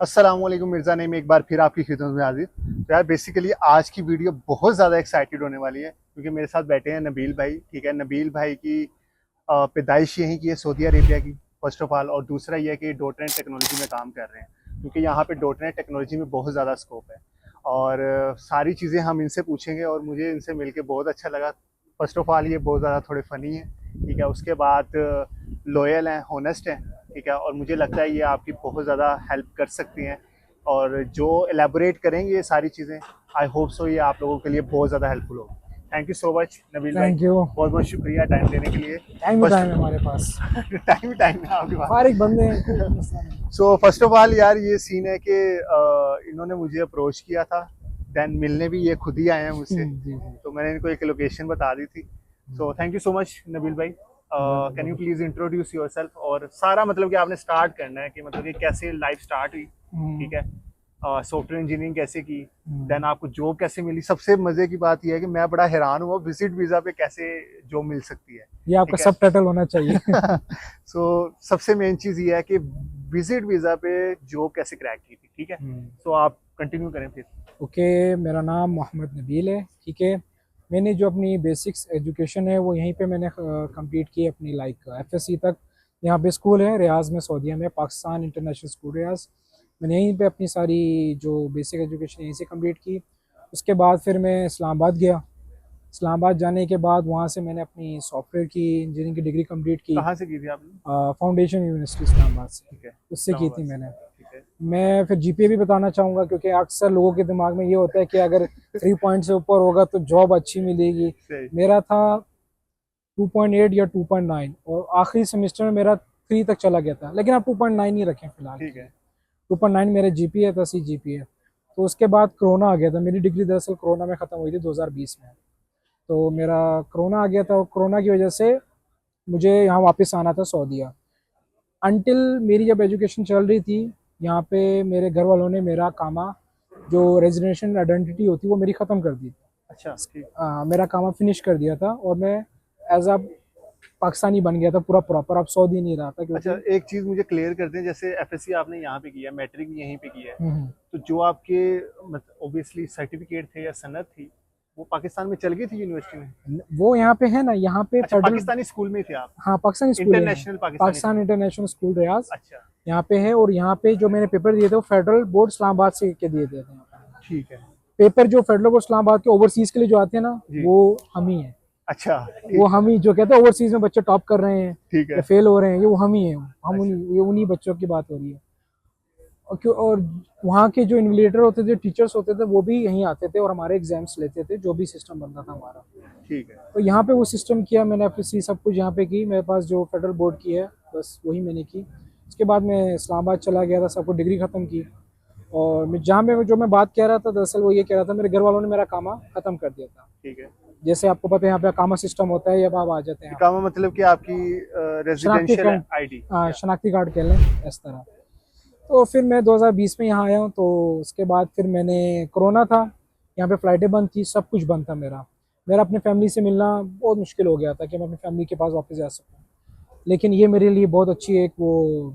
अस्सलामुअलैकुम मिर्ज़ा नईम, एक बार फिर आपकी खिदमत में हाजिर। तो यार बेसिकली आज की वीडियो बहुत ज़्यादा एक्साइटेड होने वाली है क्योंकि मेरे साथ बैठे हैं नबील भाई। ठीक है, नबील भाई की पैदाइश यहीं की है, सऊदी अरेबिया की, फर्स्ट ऑफ ऑल। और दूसरा ये है कि डॉट नेट टेक्नोलॉजी में काम कर रहे हैं क्योंकि यहाँ पे डॉट नेट टेक्नोलॉजी में बहुत ज़्यादा स्कोप है। और सारी चीज़ें हम इनसे पूछेंगे और मुझे इनसे मिलके बहुत अच्छा लगा। फर्स्ट ऑफ ऑल ये बहुत ज़्यादा थोड़े फ़नी हैं, ठीक है। उसके बाद लॉयल हैं, होनेस्ट हैं, ठीक है। और मुझे लगता है ये आपकी बहुत ज़्यादा हेल्प कर सकती हैं और जो एलेबोरेट करेंगे ये सारी चीज़ें, आई होप सो ये आप लोगों के लिए बहुत ज़्यादा हेल्पफुल हो। Thank you so much Nabeel भाई, थैंक यू। बहुत बहुत शुक्रिया टाइम देने के लिए। टाइम फर्स्ट है हमारे पास। टाइम है आपके पास। फारिग बंदे हैं, कोई मसला नहीं। सो फर्स्ट ऑफ ऑल यार ये सीन है कि इन्होंने मुझे अप्रोच किया था, देन मिलने भी ये खुद ही आए हैं मुझसे। जी जी। तो मैंने इनको एक लोकेशन बता दी थी। So thank you so much Nabeel भाई। Can you please introduce yourself और सारा मतलब कि आपने स्टार्ट करना है कि मतलब कि कैसे लाइफ स्टार्ट हुई, ठीक है। सॉफ्टवेयर इंजीनियरिंग कैसे की, देन आपको जॉब कैसे मिली। सबसे मजे की बात यह है कि मैं बड़ा हैरान हुआ विजिट वीजा पे कैसे जॉब मिल सकती है, ये आपका ठीक है। सब टाइटल होना चाहिए। सो सबसे मेन चीज ये है कि विजिट वीजा पे जॉब कैसे क्रैक की थी, ठीक है। सो आप कंटिन्यू करें फिर। ओके, मेरा नाम मोहम्मद नबील है, ठीक है। मैंने जो अपनी बेसिक्स एजुकेशन है वो यहीं पे मैंने कंप्लीट की अपनी, लाइक एफएससी तक। यहाँ पे स्कूल है रियाज में, सऊदीया में, पाकिस्तान इंटरनेशनल स्कूल रियाज। मैंने यहीं पे अपनी सारी जो बेसिक एजुकेशन यहीं से कंप्लीट की। उसके बाद फिर मैं इस्लामाबाद गया। इस्लामाबाद जाने के बाद वहाँ से मैंने अपनी सॉफ्टवेयर की इंजीनियरिंग की डिग्री कंप्लीट की। कहाँ से की थी आपने? फाउंडेशन यूनिवर्सिटी इस्लामाबाद से, ठीक है, उससे की इस्लामाबाद थी से, मैंने। ठीक है। मैं फिर जीपीए भी बताना चाहूँगा क्योंकि अक्सर लोगों के दिमाग में ये होता है कि अगर 3 पॉइंट से ऊपर होगा तो जॉब अच्छी मिलेगी। सही। मेरा था 2.8 या 2.9, और आखिरी सेमेस्टर में मेरा 3 तक चला गया था, लेकिन आप 2.9 ही रखें फिलहाल ठीक के लिए। है। 2.9 मेरे जीपीए था, सी जीपीए। तो उसके बाद कोरोना आ गया था। मेरी डिग्री दरअसल कोरोना में ख़त्म हुई थी 2020 में। तो मेरा कोरोना आ गया था और कोरोना की वजह से मुझे यहाँ वापस आना था सऊदीया। अनटिल मेरी जब एजुकेशन चल रही थी यहाँ पे, मेरे घर वालों ने मेरा कामा, जो रेजिडेंशियल आइडेंटिटी होती वो मेरी ख़त्म कर दी थी। अच्छा, ठीक। मेरा कामा फिनिश कर दिया था और मैं एज अ पाकिस्तानी बन गया था पूरा प्रॉपर। अब सऊदी नहीं रहा था अच्छा, क्योंकि एक चीज मुझे क्लियर कर दें, जैसे एफएससी आपने यहाँ पे किया, मैट्रिक भी यहीं पे किया है, हम्म, तो जो आपके मतलब ऑब्वियसली सर्टिफिकेट थे या सनद थी, वो पाकिस्तान में चल गई थी यूनिवर्सिटी में? वो यहाँ पे है ना, यहाँ पे अच्छा, फेडरल। पाकिस्तानी स्कूल में थे आप? हाँ, पाकिस्तानी स्कूल है यहाँ। International Pakistani Pakistan school? International school Riyadh अच्छा, यहाँ पे है। और यहाँ पे जो मैंने पेपर दिए थे वो फेडरल बोर्ड इस्लामाबाद से के दिए थे। ठीक है। पेपर जो फेडरल बोर्ड इस्लामाबाद के ओवरसीज के लिए जो आते हैं ना, जी। वो हम ही है। अच्छा, वो ठीक। हम ही जो कहते हैं ओवरसीज में बच्चे टॉप कर रहे हैं ठीक या है। फेल हो रहे हैं, ये वो हम ही है। हम अच्छा, उन्हीं, ये उन्हीं बच्चों की बात हो रही है। और वहाँ के जो इन्विजिलेटर होते थे, टीचर्स होते थे, वो भी यहीं आते थे और हमारे एग्जाम्स लेते थे, जो भी सिस्टम बनता था हमारा। ठीक है। तो यहाँ पे वो सिस्टम किया मैंने, एफएससी सब कुछ यहाँ पे की। मेरे पास जो फेडरल बोर्ड की है बस वही मैंने की। उसके बाद मैं इस्लामाबाद चला गया था, सब कुछ डिग्री ख़त्म की। और मैं जहाँ पे जो मैं बात कह रहा था, दरअसल वो ये कह रहा था, मेरे घर वालों ने मेरा कामा ख़त्म कर दिया था। ठीक है। जैसे आपको पता है यहाँ पे कामा सिस्टम होता है, जब आप आ जाते हैं यहाँ इकामा पे, मतलब कि आपकी शनाख्ती रेजिडेंशियल कार्ड। आईडी या? शनाख्ती कार्ड कह लें इस तरह। तो फिर मैं 2020 में यहाँ आया हूँ। तो उसके बाद फिर मैंने, कोरोना था, यहाँ पे फ़्लाइटें बंद थी, सब कुछ बंद था। मेरा मेरा अपने फैमिली से मिलना बहुत मुश्किल हो गया था कि मैं अपनी फैमिली के पास वापस जा सकूँ। लेकिन ये मेरे लिए बहुत अच्छी एक वो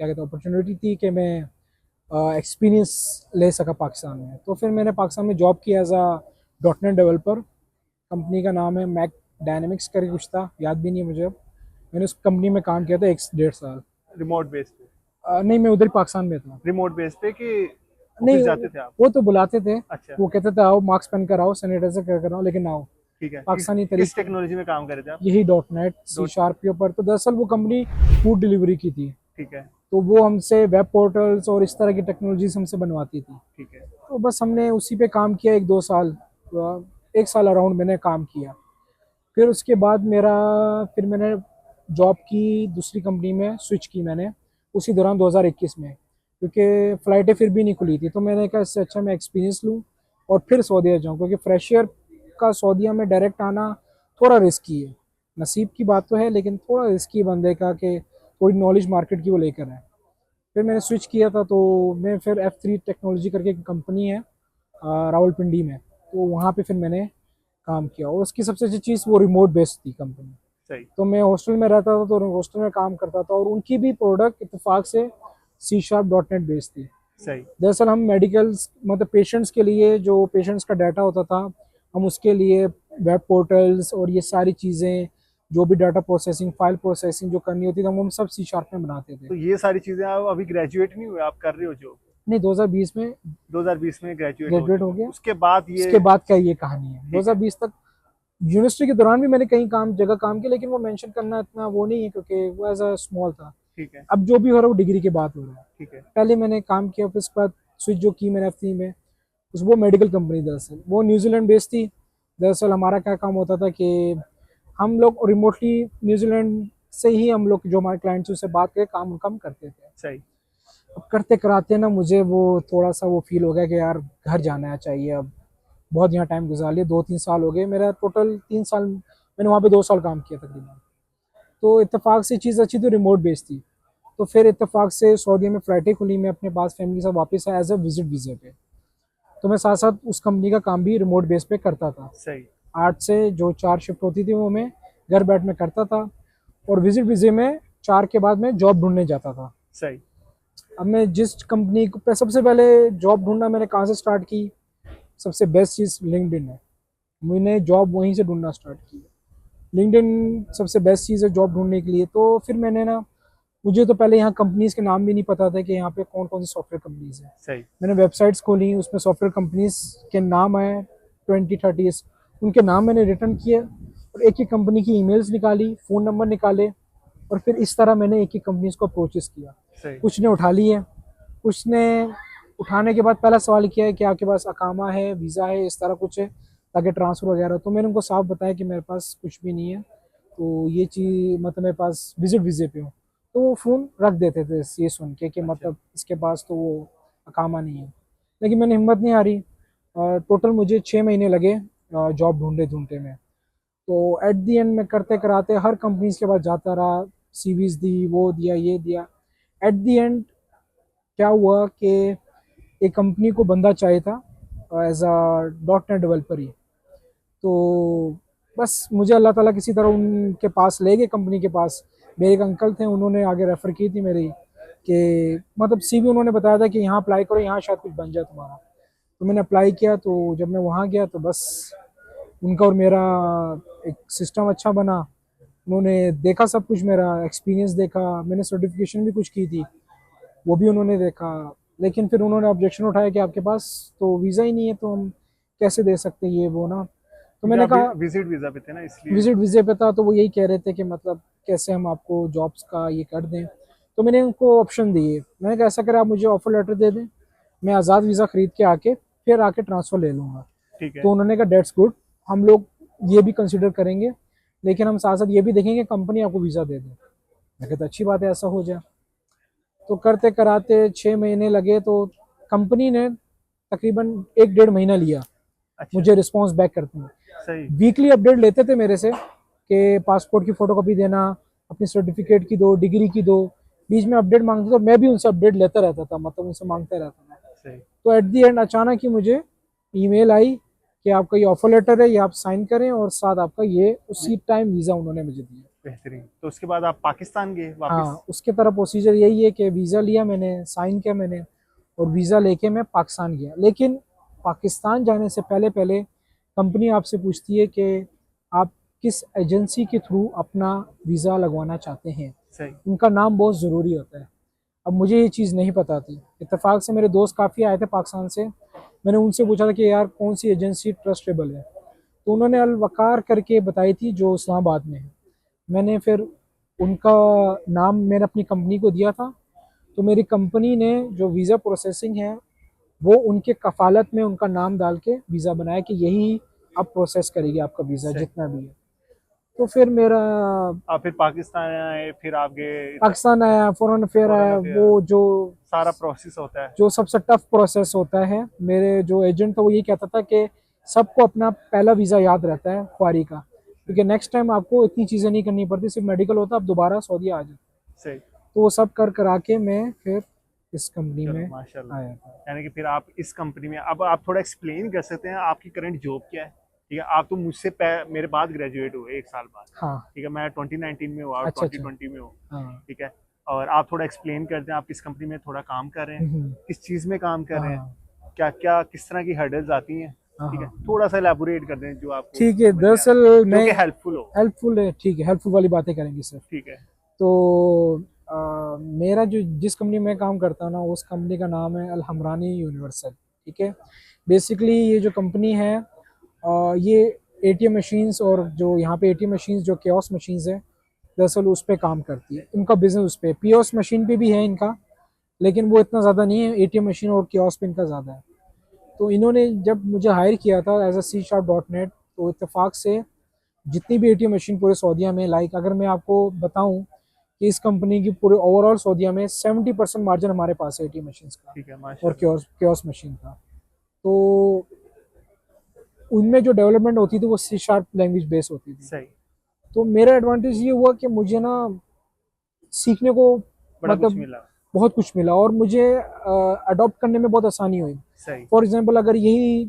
क्या कहते हैं अपॉर्चुनिटी थी कि मैं एक्सपीरियंस ले सका पाकिस्तान में। तो फिर मैंने पाकिस्तान में जॉब की as a dot net developer. Company का नाम है मैक डायनेमिक्स करके कुछ था, याद भी नहीं है मुझे अब। मैंने उस कंपनी में काम किया था 1 से 1.5 साल। रिमोट बेस पे? नहीं, मैं उधर ही पाकिस्तान में था। रिमोट बेस पे कि ऑफिस नहीं, जाते थे आप? वो तो बुलाते थे। अच्छा, वो कहते थे आओ, मास्क पहन कर आओ, सैनिटाइजर कर आओ, लेकिन आओ ठीक है। पाकिस्तानी किस तरीके। टेक्नोलॉजी में काम कर रहे थे आप? यही dot net, C dot. Sharp के ऊपर। तो दरअसल वो कंपनी फूड डिलीवरी की थी। ठीक है। तो वो हमसे वेब पोर्टल्स और इस तरह की टेक्नोलॉजीज हमसे बनवाती थी। ठीक है। तो बस हमने उसी पे काम किया 1-2 साल। 1 साल अराउंड मैंने काम किया। फिर उसके बाद फिर मैंने जॉब की दूसरी कंपनी में, स्विच की मैंने उसी दौरान 2021 में, क्योंकि फ़्लाइटें फिर भी नहीं खुली थी। तो मैंने कहा इससे अच्छा मैं एक्सपीरियंस लूँ और फिर सऊदीया जाऊँ, क्योंकि फ्रेशियर का सऊदीया में डायरेक्ट आना थोड़ा रिस्की है। नसीब की बात तो है, लेकिन थोड़ा रिस्की बंदे का कि थोड़ी नॉलेज मार्केट की वो लेकर आए। फिर मैंने स्विच किया था। तो मैं फिर F3 टेक्नोलॉजी करके एक कंपनी है रावलपिंडी में, तो वहाँ पे फिर मैंने काम किया। और उसकी सबसे अच्छी चीज़ वो रिमोट बेस्ड थी कंपनी। सही। तो मैं हॉस्टल में रहता था, तो हॉस्टल में काम करता था, और उनकी भी प्रोडक्ट इत्तेफाक से C sharp dot net based थी। सही। दरअसल हम मेडिकल्स मतलब पेशेंट्स के लिए जो पेशेंट्स का डाटा होता था, हम उसके लिए वेब पोर्टल्स और ये सारी चीज़ें, जो भी डाटा प्रोसेसिंग, फाइल प्रोसेसिंग जो करनी होती थी, हम सब C# में बनाते थे। तो ये सारी चीजें आप अभी ग्रेजुएट नहीं हुए, आप कर रहे हो जो नहीं, 2020 में 2020 में ग्रेजुएट हो ग्रेजुएट चुके हो हो, गया। उसके बाद ये उसके बाद क्या ये कहानी है। ठीक है। 2020 तक यूनिवर्सिटी के दौरान भी मैंने कई जगह काम किया, लेकिन वो मेंशन करना इतना वो नहीं है, क्योंकि वो एज अ स्मॉल था। ठीक है। अब जो भी हो रहा है वो डिग्री के बाद हो रहा है। ठीक है। पहले मैंने काम किया, फिर उसके बाद स्विच जो की मैंने F3 में, उस वो मेडिकल कंपनी, दरअसल वो न्यूजीलैंड बेस्ड थी। दरअसल हमारा क्या काम होता था कि हम लोग रिमोटली न्यूजीलैंड से ही, हम लोग जो हमारे क्लाइंट्स उससे बात करके काम करते थे। सही। अब करते कराते ना मुझे वो थोड़ा सा वो फील हो गया कि यार घर जाना चाहिए अब। बहुत यहाँ टाइम गुजार लिया, 2-3 साल हो गए मेरा, टोटल 3 साल मैंने वहाँ पे, 2 साल काम किया तकरीबन। तो इत्तेफाक से चीज़ अच्छी थी, रिमोट बेस्ड थी। तो फिर इत्तेफाक से सऊदी में फ्लाइटें खुली, मैं अपने पास फैमिली के साथ वापस आया एज अ विजिट वीज़े पे। तो मैं साथ साथ उस कंपनी का काम भी रिमोट बेस पे करता था। सही। 8 से जो 4 शिफ्ट होती थी वो मैं घर बैठ में करता था, और विजिट वीज़े में 4 के बाद मैं जॉब ढूंढने जाता था। सही। अब मैं जिस कंपनी को सबसे पहले जॉब ढूंढना मैंने कहाँ से स्टार्ट की, सबसे बेस्ट चीज़ लिंक्डइन है। मैंने जॉब वहीं से ढूंढना स्टार्ट की। लिंक्डइन सबसे बेस्ट चीज़ है जॉब ढूंढने के लिए। तो फिर मैंने ना, मुझे तो पहले यहाँ कंपनीज के नाम भी नहीं पता था कि यहाँ पे कौन कौन सी सॉफ्टवेयर कंपनीज है। सही। मैंने वेबसाइट्स खोली, उसमें सॉफ्टवेयर कंपनीज के नाम आए 20-30, उनके नाम मैंने रिटर्न किए, और एक एक कंपनी की ईमेल्स निकाली, फ़ोन नंबर निकाले, और फिर इस तरह मैंने एक एक कंपनीज को अप्रोचेस किया। सही। कुछ ने उठा ली है, कुछ ने उठाने के बाद पहला सवाल किया है कि आपके पास अकामा है, वीज़ा है, इस तरह कुछ है ताकि ट्रांसफ़र वगैरह। तो मैंने उनको साफ बताया कि मेरे पास कुछ भी नहीं है, तो ये चीज़ मतलब मेरे पास विजिट वीज़े पे हूँ। तो वो फ़ोन रख देते थे ये सुन के कि अच्छा। मतलब इसके पास तो वो अकामा नहीं है। लेकिन मैंने हिम्मत नहीं हारी, और टोटल मुझे 6 महीने लगे जॉब ढूंढते में। तो एट दी एंड मैं करते कराते हर कंपनीज के पास जाता रहा, सीवीज दी, वो दिया, ये दिया। एट दी एंड क्या हुआ कि एक कंपनी को बंदा चाहिए था एज अ .NET डेवलपर ही। तो बस मुझे अल्लाह ताला किसी तरह उनके पास ले गए, कंपनी के पास। मेरे एक अंकल थे, उन्होंने आगे रेफ़र की थी मेरी, कि मतलब CV उन्होंने बताया था कि यहाँ अप्लाई करो, यहाँ शायद कुछ बन जाए तुम्हारा। तो मैंने अप्लाई किया, तो जब मैं वहाँ गया तो बस उनका और मेरा एक सिस्टम अच्छा बना। उन्होंने देखा सब कुछ, मेरा एक्सपीरियंस देखा, मैंने सर्टिफिकेशन भी कुछ की थी, वो भी उन्होंने देखा। लेकिन फिर उन्होंने ऑब्जेक्शन उठाया कि आपके पास तो वीज़ा ही नहीं है, तो हम कैसे दे सकते हैं ये वो ना। तो क्योंकि मैंने आप कहा, विजिट वीजा पे थे ना, इसलिए। विजिट वीज़े पे था, तो वो यही कह रहे थे कि मतलब कैसे हम आपको जॉब्स का ये कर दें। तो मैंने उनको ऑप्शन दिए, मैंने कहा ऐसा करें आप मुझे ऑफर लेटर दे दें, मैं आज़ाद वीज़ा ख़रीद के आके फिर आके ट्रांसफ़र ले लूँगा। ठीक है। तो उन्होंने कहा डेट्स गुड, हम लोग ये भी कंसिडर करेंगे, लेकिन हम साथ साथ ये भी देखेंगे कंपनी आपको वीज़ा दे दे। मैं कहता अच्छी बात है, ऐसा हो जाए। तो करते कराते 6 महीने लगे, तो कंपनी ने तकरीबन 1-1.5 महीना लिया अच्छा। मुझे रिस्पॉन्स बैक करते हैं। सही। वीकली अपडेट लेते थे मेरे से कि पासपोर्ट की फ़ोटोकॉपी देना, अपनी सर्टिफिकेट की दो, डिग्री की दो। बीच में अपडेट मांगते थे, मैं भी उनसे अपडेट लेता रहता था, मतलब उनसे मांगता रहता था। सही। तो एट दी एंड अचानक ही मुझे ईमेल आई कि आपका ये ऑफर लेटर है, ये आप साइन करें, और साथ आपका ये उसी टाइम वीज़ा उन्होंने मुझे दिया। बेहतरीन। तो उसके बाद आप पाकिस्तान गए वापस? हाँ, उसके तरफ प्रोसीजर यही है कि वीज़ा लिया मैंने, साइन किया मैंने, और वीज़ा लेके मैं पाकिस्तान गया। लेकिन पाकिस्तान जाने से पहले पहले कंपनी आपसे पूछती है कि आप किस एजेंसी के थ्रू अपना वीज़ा लगवाना चाहते हैं। सही। उनका नाम बहुत ज़रूरी होता है। अब मुझे ये चीज़ नहीं पता थी। इत्तेफाक से मेरे दोस्त काफ़ी आए थे पाकिस्तान से। मैंने उनसे पूछा था कि यार कौन सी एजेंसी ट्रस्टेबल है, तो उन्होंने अल वक़ार करके बताई थी जो इस्लामाबाद में है। मैंने फिर उनका नाम मैंने अपनी कंपनी को दिया था। तो मेरी कंपनी ने जो वीज़ा प्रोसेसिंग है, वो उनके कफ़ालत में उनका नाम डाल के वीज़ा बनाया कि यही अब प्रोसेस करेगी आपका वीज़ा सही। जितना भी है। तो फिर मेरा आप फिर पाकिस्तान आए, फिर आप गए इधर पाकिस्तान आया, फ़ौरन फिर फॉरेन आया, अफेयर, वो जो सारा प्रोसेस होता है। जो सबसे टफ प्रोसेस होता है। मेरे जो एजेंट था वो ये कहता था कि सबको अपना पहला वीज़ा याद रहता है ख्वारी का, क्योंकि नेक्स्ट टाइम आपको इतनी चीज़ें नहीं करनी पड़ती, सिर्फ मेडिकल होता, आप दोबारा सऊदी आ जाए। सही। तो वो सब कर करा के मैं फिर इस कंपनी चलो में माशाल्लाह। आया था। यानी कि फिर आप इस कंपनी में, अब आप थोड़ा एक्सप्लेन कर सकते हैं आपकी करंट जॉब क्या है? ठीक है, आप तो मुझसे मेरे बाद ग्रेजुएट हुए 1 साल बाद। हाँ। ठीक है, मैं 2019 में हुआ और अच्छा अच्छा। 2020 में हूँ। हाँ। ठीक है, और आप थोड़ा एक्सप्लेन कर दें, आप किस कंपनी में थोड़ा काम कर रहे हैं, किस चीज़ में काम कर रहे हैं, हाँ क्या क्या किस तरह की हर्डल्स आती हैं, हाँ ठीक है, हाँ। थोड़ा सा एलैबोरेट कर दें जो आपको ठीक है, समझ में आए, दरअसल जो मैं कि हेल्पफुल हो। हेल्पफुल है, ठीक है, हेल्पफुल वाली बातें करेंगे सर। ठीक है। तो मेरा जो जिस कंपनी में काम करता हूँ ना, उस कंपनी का नाम है अल हमरानी यूनिवर्सल, ठीक है। बेसिकली ये जो कंपनी है, ये एटीएम मशीन्स, और जो यहाँ पे एटीएम मशीन्स जो कियोस्क मशीन्स है, दरअसल उस पे काम करती है। इनका बिजनेस उस पे, पीओएस मशीन पे भी है इनका, लेकिन वो इतना ज़्यादा नहीं है, एटीएम मशीन और कियोस्क पे इनका ज़्यादा है। तो इन्होंने जब मुझे हायर किया था एज अ C#.net, तो इत्तेफाक से जितनी भी एटीएम मशीन पूरे सऊदीया में, लाइक अगर मैं आपको बताऊं कि इस कंपनी की पूरे ओवरऑल सऊदीया में 70% मार्जिन हमारे पास है एटीएम मशीन का ठीक है, और माशाल्लाह। कियोस्क मशीन का। तो उनमें जो डेवलपमेंट होती थी वो C# लैंग्वेज बेस होती थी। सही। तो मेरा एडवांटेज ये हुआ कि मुझे ना सीखने को, बड़ा कुछ मतलब मिला। बहुत कुछ मिला, और मुझे अडॉप्ट करने में बहुत आसानी हुई। सही। फॉर एग्जांपल अगर यही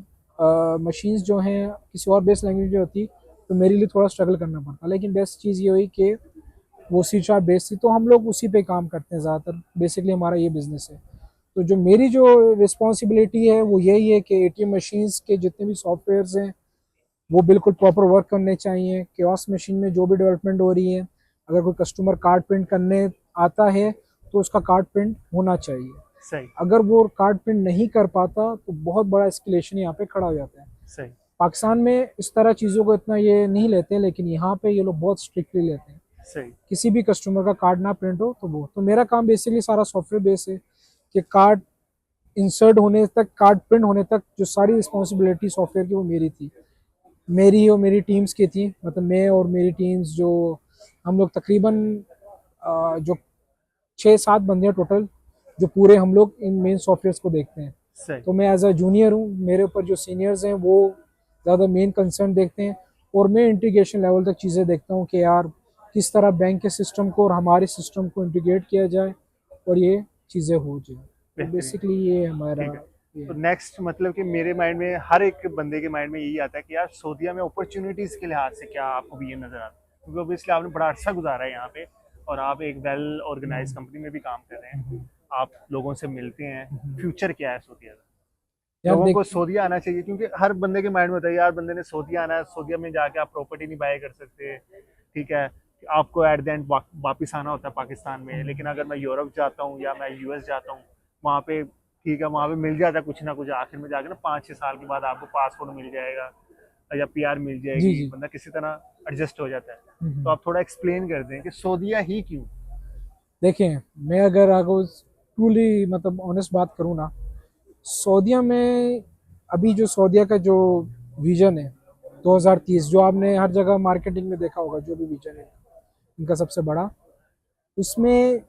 मशीन्स जो हैं किसी और बेस लैंग्वेज में होती, तो मेरे लिए थोड़ा स्ट्रगल करना पड़ता, लेकिन बेस्ट चीज़ ये हुई कि वो C# बेस थी, तो हम लोग उसी पे काम करते हैं ज़्यादातर। बेसिकली हमारा ये बिजनेस है। तो जो मेरी जो रिस्पॉन्सिबिलिटी है वो यही है कि एटीएम मशीन्स के जितने भी सॉफ्टवेयर्स हैं वो बिल्कुल प्रॉपर वर्क करने चाहिए। कियोस्क मशीन में जो भी डेवलपमेंट हो रही है, अगर कोई कस्टमर कार्ड प्रिंट करने आता है तो उसका कार्ड प्रिंट होना चाहिए। सही। अगर वो कार्ड प्रिंट नहीं कर पाता तो बहुत बड़ा एस्केलेशन यहाँ पे खड़ा हो जाता है। सही। पाकिस्तान में इस तरह चीज़ों को इतना ये नहीं लेते, लेकिन यहाँ पे ये लोग बहुत स्ट्रिक्टली लेते हैं। सही। किसी भी कस्टमर का कार्ड ना प्रिंट हो तो वो, तो मेरा काम बेसिकली सारा सॉफ्टवेयर बेस है कि कार्ड इंसर्ट होने तक, कार्ड प्रिंट होने तक जो सारी रिस्पॉन्सिबिलिटी सॉफ्टवेयर की वो मेरी थी, मेरी और मेरी टीम्स की थी। मतलब मैं और मेरी टीम्स, जो हम लोग तकरीबन जो 6-7 बंदे हैं टोटल, जो पूरे हम लोग इन मेन सॉफ्टवेयर्स को देखते हैं। सही। तो मैं एज अ जूनियर हूँ, मेरे ऊपर जो सीनियर्स हैं वो ज़्यादा मेन कंसर्न देखते हैं, और मैं इंटीग्रेशन लेवल तक चीज़ें देखता हूँ कि यार किस तरह बैंक के सिस्टम को और हमारे सिस्टम को इंटीग्रेट किया जाए और ये चीज़ें हो जाए। तो बेहतरीन। बेसिकली ये हमारा ठीक है। ये तो है। नेक्स्ट मतलब कि मेरे माइंड में, हर एक बंदे के माइंड में यही आता है कि यार सऊदीया में अपॉर्चुनिटीज़ के लिहाज से क्या आपको भी ये नज़र आता है, क्योंकि ऑब्वियसली आपने बड़ा अर्सा गुजारा है यहाँ पे, और आप एक वेल ऑर्गेनाइज कंपनी में भी काम कर रहे हैं, आप लोगों से मिलते हैं। फ्यूचर क्या है सऊदीया का? यार लोगों देख, को सऊदीया आना चाहिए, क्योंकि हर बंदे के माइंड में होता है यार बंदे ने सऊदीया आना है, सऊदीया में जाके आप प्रॉपर्टी नहीं बाय कर सकते, ठीक है, आपको एट द एंड वापस आना होता है पाकिस्तान में। लेकिन अगर मैं यूरोप जाता हूँ या मैं यूएस जाता हूँ, वहाँ पे ठीक है, वहाँ पे मिल जाता है कुछ ना कुछ, आखिर में जाके ना 5-6 साल के बाद आपको पासपोर्ट मिल जाएगा या पीआर मिल जी जाएगी, जी। बंदा किसी तरह एडजस्ट हो जाता है। तो आप थोड़ा एक्सप्लेन कर दें कि सऊदीया ही क्यों? देखें, मैं अगर आपको ट्रूली मतलब ऑनेस्ट बात करूँ ना, सऊदीया में अभी जो सऊदीया का जो विजन है 2030, जो आपने हर जगह मार्केटिंग में देखा होगा, जो भी विजन है इनका सबसे बड़ा, उसमें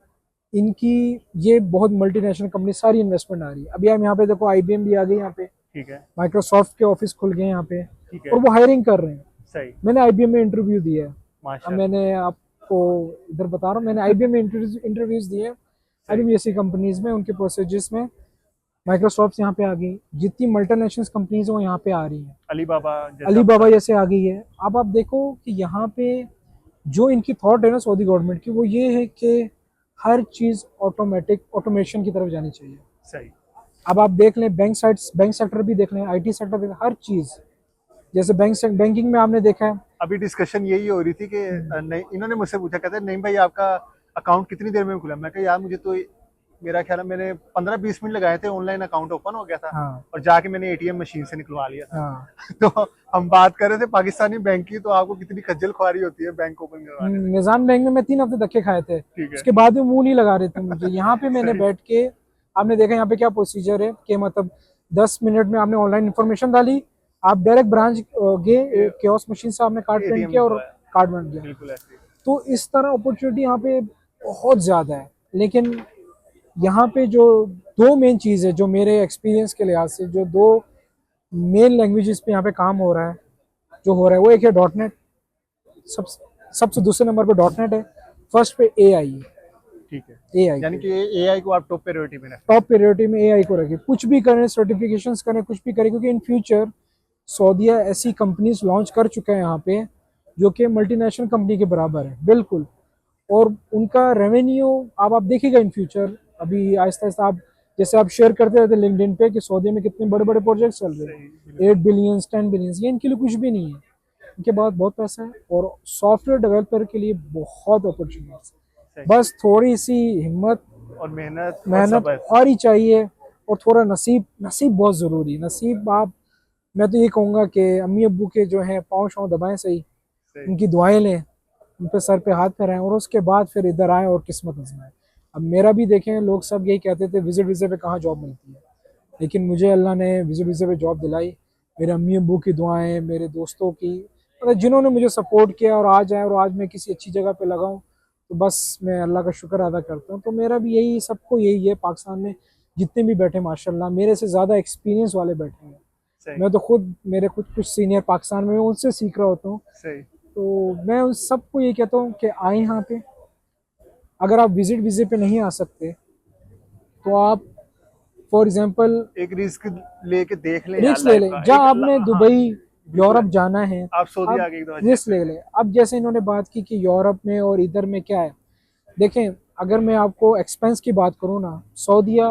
इनकी ये बहुत मल्टीनेशनल कंपनी सारी इन्वेस्टमेंट आ रही है। अभी हम यहाँ पे देखो, आईबीएम भी आ गई यहाँ पे, ठीक है। माइक्रोसॉफ्ट के ऑफिस खुल गए यहाँ पे, ठीक और है। वो हायरिंग कर रहे हैं। सही। मैंने आईबीएम में इंटरव्यू दिया है। अब माशाल्लाह। मैंने आपको इधर बता रहा हूँ, मैंने आईबीएम में इंटरव्यूज दिए हैं। अभी सही। भी ऐसी कंपनीज में, उनके प्रोसेजेस में माइक्रोसॉफ्ट यहाँ पे आ गई, जितनी मल्टीनेशनल कंपनीज हैं वो यहाँ पे आ रही हैं। अलीबाबा जैसे आप अलीबाबा बता जैसे आ गई है। अब आप देखो कि यहाँ पे जो इनकी थॉट है ना सऊदी गवर्नमेंट की, वो ये है कि हर चीज़ ऑटोमेटिक, ऑटोमेशन की तरफ जानी चाहिए। रहे। सही। अब आप देख लें, बैंक सेक्टर भी देख लें, आईटी सेक्टर देख लें, हर चीज़, जैसे बैंकिंग में आपने देखा है। अभी डिस्कशन यही हो रही थी कि नहीं, इन्होंने मुझसे पूछा, कहते हैं नहीं भाई आपका अकाउंट कितनी देर में खुला? मैं कहा यार मुझे तो, मेरा ख्याल है मैंने 15-20 मिनट लगाए थे, ऑनलाइन अकाउंट ओपन हो गया था, हाँ और जाके मैंने एटीएम मशीन से निकलवा लिया था। हाँ। तो हम बात कर रहे थे पाकिस्तानी बैंक की, तो आपको कितनी खज्जल खुआरी होती है बैंक ओपन करवाने में। निज़ाम बैंक में मैं 3 हफ्ते धक्के खाए थे, ठीक है। उसके बाद भी मुंह नहीं लगा रहे थे मुझे। यहाँ पे मैंने सही। बैठ के, आपने देखा यहाँ पे क्या प्रोसीजर है कि मतलब 10 मिनट में आपने ऑनलाइन इन्फॉर्मेशन डाली, आप डायरेक्ट ब्रांच गए, कियोस्क मशीन से आपने कार्ड प्रिंट एटीएम किया और निकलवाया। कार्ड बन गया। बिल्कुल ऐसे ही। तो इस तरह अपॉर्चुनिटी यहाँ पे बहुत ज़्यादा है। लेकिन यहाँ पे जो दो मेन चीज़ है, जो मेरे एक्सपीरियंस के लिहाज से जो दो मेन लैंग्वेजेस पे यहाँ पे काम हो रहा है, जो हो रहा है, वो एक है डॉट नेट, सबसे दूसरे नंबर पे डॉट नेट है, फर्स्ट पे एआई है। ठीक है। एआई यानी कि एआई को आप टॉप प्रायोरिटी में रखें। टॉप प्रायोरिटी में एआई को रखें। कुछ भी करें, सर्टिफिकेशंस करें, कुछ भी करें, क्योंकि इन फ्यूचर सऊदीया ऐसी कंपनीज लॉन्च कर चुका है यहाँ पे जो कि मल्टीनेशनल कंपनी के बराबर है बिल्कुल। और उनका रेवेन्यू आप देखिएगा इन फ्यूचर। अभी आहिस्ता आहिस्ता आप जैसे आप शेयर करते रहते लिंक्डइन पे कि सऊदी में कितने बड़े बड़े प्रोजेक्ट चल रहे सही, हैं, 8 बिलियंस 10 बिलियंस, ये इनके लिए कुछ भी नहीं है। इनके पास बहुत पैसा है और सॉफ्टवेयर डेवलपर के लिए बहुत अपॉर्चुनिटी है। सही। बस थोड़ी सी हिम्मत, और मेहनत और मेहनत सब्र। और ही चाहिए, और थोड़ा नसीब, नसीब बहुत ज़रूरी है। नसीब आप, मैं तो ये कहूँगा कि अम्मी अब्बू के जो है पाँव शाँव दबाएं सही, सही। उनकी दुआएं लें, उन पे सर पे हाथ फेराएं और उसके बाद फिर इधर आए और किस्मत आजमाएं। अब मेरा भी देखें, लोग सब यही कहते थे विजिट वीज़े पे कहाँ जॉब मिलती है, लेकिन मुझे अल्लाह ने विजिट वीज़े पे जॉब दिलाई। मेरे अम्मी अब्बू की दुआएं, मेरे दोस्तों की, मतलब जिन्होंने मुझे सपोर्ट किया और आज आए और आज मैं किसी अच्छी जगह पे लगा हूँ, तो बस मैं अल्लाह का शुक्र अदा करता हूँ। तो मेरा भी यही, सबको यही है पाकिस्तान में जितने भी बैठे माशाल्लाह, मेरे से ज़्यादा एक्सपीरियंस वाले बैठे हैं। सही। मैं तो खुद, मेरे कुछ सीनियर पाकिस्तान में, मैं उनसे सीख रहा होता हूँ। सही। तो मैं उन सबको ये कहता हूँ कि आए यहाँ पे। अगर आप विजिट वीज़े पे नहीं आ सकते तो आप फॉर एग्जांपल एक रिस्क लेके देख लें यार रिस्क ले लाइफ लें। का जहाँ एक आपने हाँ। दुबई, बिल्कुल है। यूरोप जाना है, आप सऊदी आप आगे एक दो रिस्क चेक ले करें। लें। अब जैसे इन्होंने बात की कि यूरोप में और इधर में क्या है, देखें अगर मैं आपको एक्सपेंस की बात करूँ ना, सऊदीया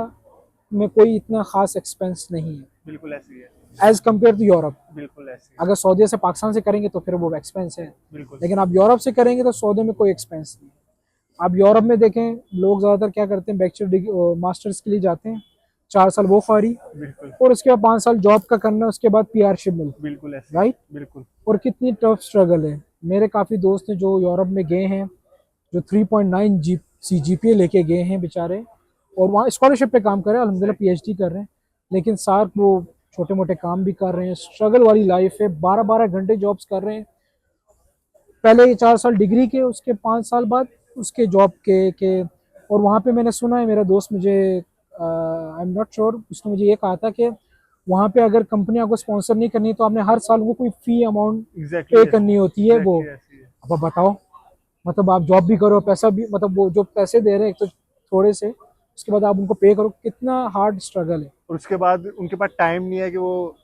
में कोई इतना खास एक्सपेंस नहीं है बिल्कुल ऐसी है। As compare to Europe. बिल्कुल ऐसी है। अगर सऊदीया से पाकिस्तान से करेंगे तो फिर वो एक्सपेंस है, बिल्कुल। लेकिन आप यूरोप से करेंगे तो सऊदी में कोई एक्सपेंस नहीं है। आप यूरोप में देखें, लोग ज़्यादातर क्या करते हैं, बैचलर मास्टर्स के लिए जाते हैं, 4 साल वो खारी, बिल्कुल। और उसके बाद 5 साल जॉब का करना है, उसके बाद पीआरशिप मिलती बिल्कुल है, ऐसी। राइट। बिल्कुल। और कितनी टफ स्ट्रगल है। मेरे काफ़ी दोस्त हैं जो यूरोप में गए हैं, जो 3.9 CGPA लेके गए हैं बेचारे, और वहाँ स्कॉलरशिप पे काम कर रहे हैं, अल्हम्दुलिल्लाह PhD कर रहे हैं, लेकिन साथ वो छोटे मोटे काम भी कर रहे हैं। स्ट्रगल वाली लाइफ है, 12-12 घंटे जॉब्स कर रहे हैं। पहले ये 4 साल डिग्री के, उसके 5 साल बाद उसके जॉब के और वहाँ पे मैंने सुना है, मेरा दोस्त मुझे, आई एम नॉट श्योर, उसने मुझे ये कहा था कि वहाँ पे अगर कंपनी आपको स्पॉन्सर नहीं करनी तो आपने हर साल को कोई फी अमाउंट एग्जैक्टली पे करनी होती है। वो ऐसी है। अब आप बताओ, मतलब आप जॉब भी करो, पैसा भी, मतलब वो जो पैसे दे रहे हैं एक तो थोड़े से, उसके बाद आप उनको पे करो, कितना हार्ड स्ट्रगल है। और उसके बाद उनके पास टाइम नहीं है कि वो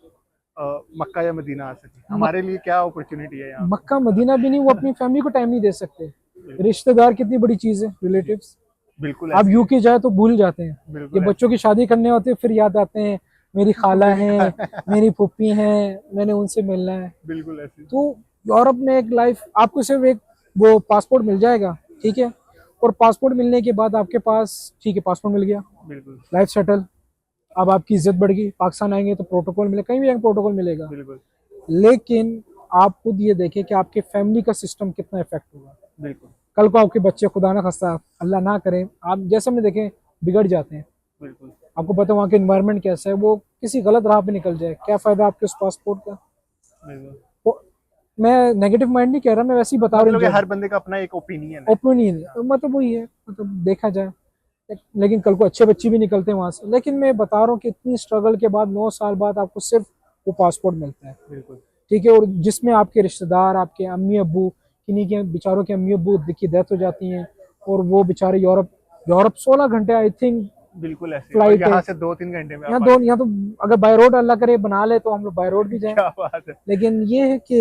मक्का या मदीना आ सके। हमारे लिए क्या अपॉर्चुनिटी है यहाँ मक्का मदीना भी नहीं, वो अपनी फैमिली को टाइम नहीं दे सकते। रिश्तेदार कितनी बड़ी चीज है, पे। रिलेटिव्स। बिल्कुल आप ऐसी है। यूके जाए तो भूल जाते हैं, ये बिल्कुल बच्चों की शादी करने होते हैं फिर याद आते हैं, मेरी ऐसी। खाला मेरी है, मेरी फूफी हैं, मैंने उनसे मिलना है। बिल्कुल ऐसी। तो यूरोप में एक लाइफ, आपको सिर्फ एक वो पासपोर्ट मिल जाएगा, ठीक है, और पासपोर्ट मिलने के बाद आपके पास, ठीक है पासपोर्ट मिल गया, बिल्कुल। Life settle. अब आपकी इज्जत बढ़ गई, पाकिस्तान आएंगे तो प्रोटोकॉल मिलेगा, कहीं भी आएंगे प्रोटोकॉल मिलेगा, बिल्कुल। लेकिन आप खुद ये देखें कि आपके फैमिली का सिस्टम कितना इफेक्ट होगा। बिल्कुल। कल को आपके बच्चे, खुदा ना खास्ता अल्लाह ना करे, आप जैसे हमने देखें बिगड़ जाते हैं, बिल्कुल। आपको पता है वहाँ के इन्वायरमेंट कैसा है, वो किसी गलत राह पे निकल जाए, क्या फायदा आपके उस पासपोर्ट का। बिल्कुल। वो, मैं नेगेटिव माइंड नहीं कह रहा, मैं वैसे ही बता रहा मतलब कि हूँ, हर बंदे का अपना एक ओपिनियन है। ओपिनियन, मतलब वही है, मतलब देखा जाए। लेकिन कल को अच्छे बच्चे भी निकलते हैं वहाँ से, लेकिन मैं बता रहा हूँ कि इतनी स्ट्रगल के बाद 9 साल बाद आपको सिर्फ वो पासपोर्ट मिलता है, बिल्कुल। ठीक है, और जिसमें आपके रिश्तेदार, आपके अम्मी अब्बू, किन्हीं के बेचारों के अम्मी अब्बू की डेथ हो जाती हैं, और वो बेचारे यूरोप, 16 घंटे आई थिंक बिल्कुल ऐसी। और फ्लाइट है। यहाँ से 2-3 घंटे में आप यहाँ आ दो, जाएंगे। यहाँ तो अगर बाय रोड अल्लाह करे बना ले तो हम लोग बाय रोड भी जाएं। क्या बात है। लेकिन ये है कि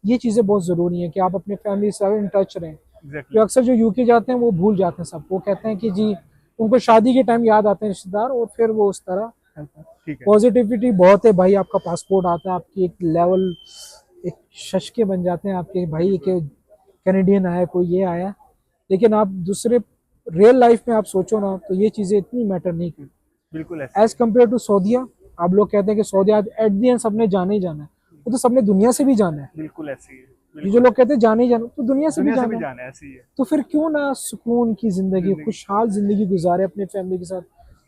ये चीज़ें बहुत ज़रूरी हैं कि आप अपने फैमिली से इन टच रहें। एग्जैक्टली। जो अक्सर जो यूके जाते हैं वो भूल जाते हैं सब, वो कहते हैं कि जी, उनको शादी के टाइम याद आते हैं रिश्तेदार, और फिर वो उस तरह करते हैं। ठीक है। पॉजिटिविटी बहुत है भाई, आपका पासपोर्ट आता है, आपकी एक लेवल, एक शशके बन जाते हैं आपके भाई के, कैनेडियन आया, कोई ये आया। लेकिन आप दूसरे रियल लाइफ में आप सोचो ना, तो ये चीज़ें इतनी मैटर नहीं करती बिल्कुल ऐसी एज कम्पेयर टू सऊदीया। आप लोग कहते हैं कि सऊदीया एट दी एंड सबने जाना ही जाना है, वो तो सबने दुनिया से भी जाना है। बिल्कुल ऐसी है। ये जो बिल्कुल। लोग कहते हैं जाने ही जाना, तो दुनिया से भी दुनिया से जाना भी है। जाना है, ऐसी है। तो फिर क्यों ना सुकून की जिंदगी, जिंदगी। खुशहाल जिंदगी गुजारे अपनी फैमिली के साथ।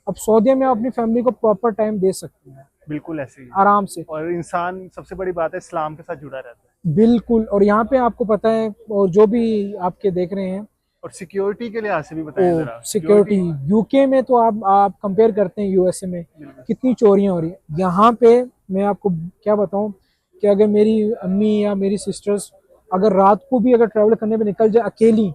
अब सऊदीया में आप अपनी फैमिली को प्रॉपर टाइम दे सकते हैं बिल्कुल ऐसी है। आराम से, और इंसान सबसे बड़ी बात है इस्लाम के साथ जुड़ा रहता है। बिल्कुल। और यहाँ पे आपको पता है, और जो भी आपके देख रहे हैं, और सिक्योरिटी के लिहाज से भी ओ बताएं जरा सिक्योरिटी, यूके में तो आप कंपेयर करते हैं यूएसए में, बिल्कुल। कितनी चोरियां हो रही है। यहाँ पे मैं आपको क्या बताऊं कि अगर मेरी अम्मी या मेरी सिस्टर्स अगर रात को भी अगर ट्रैवल करने पे निकल जाए अकेली,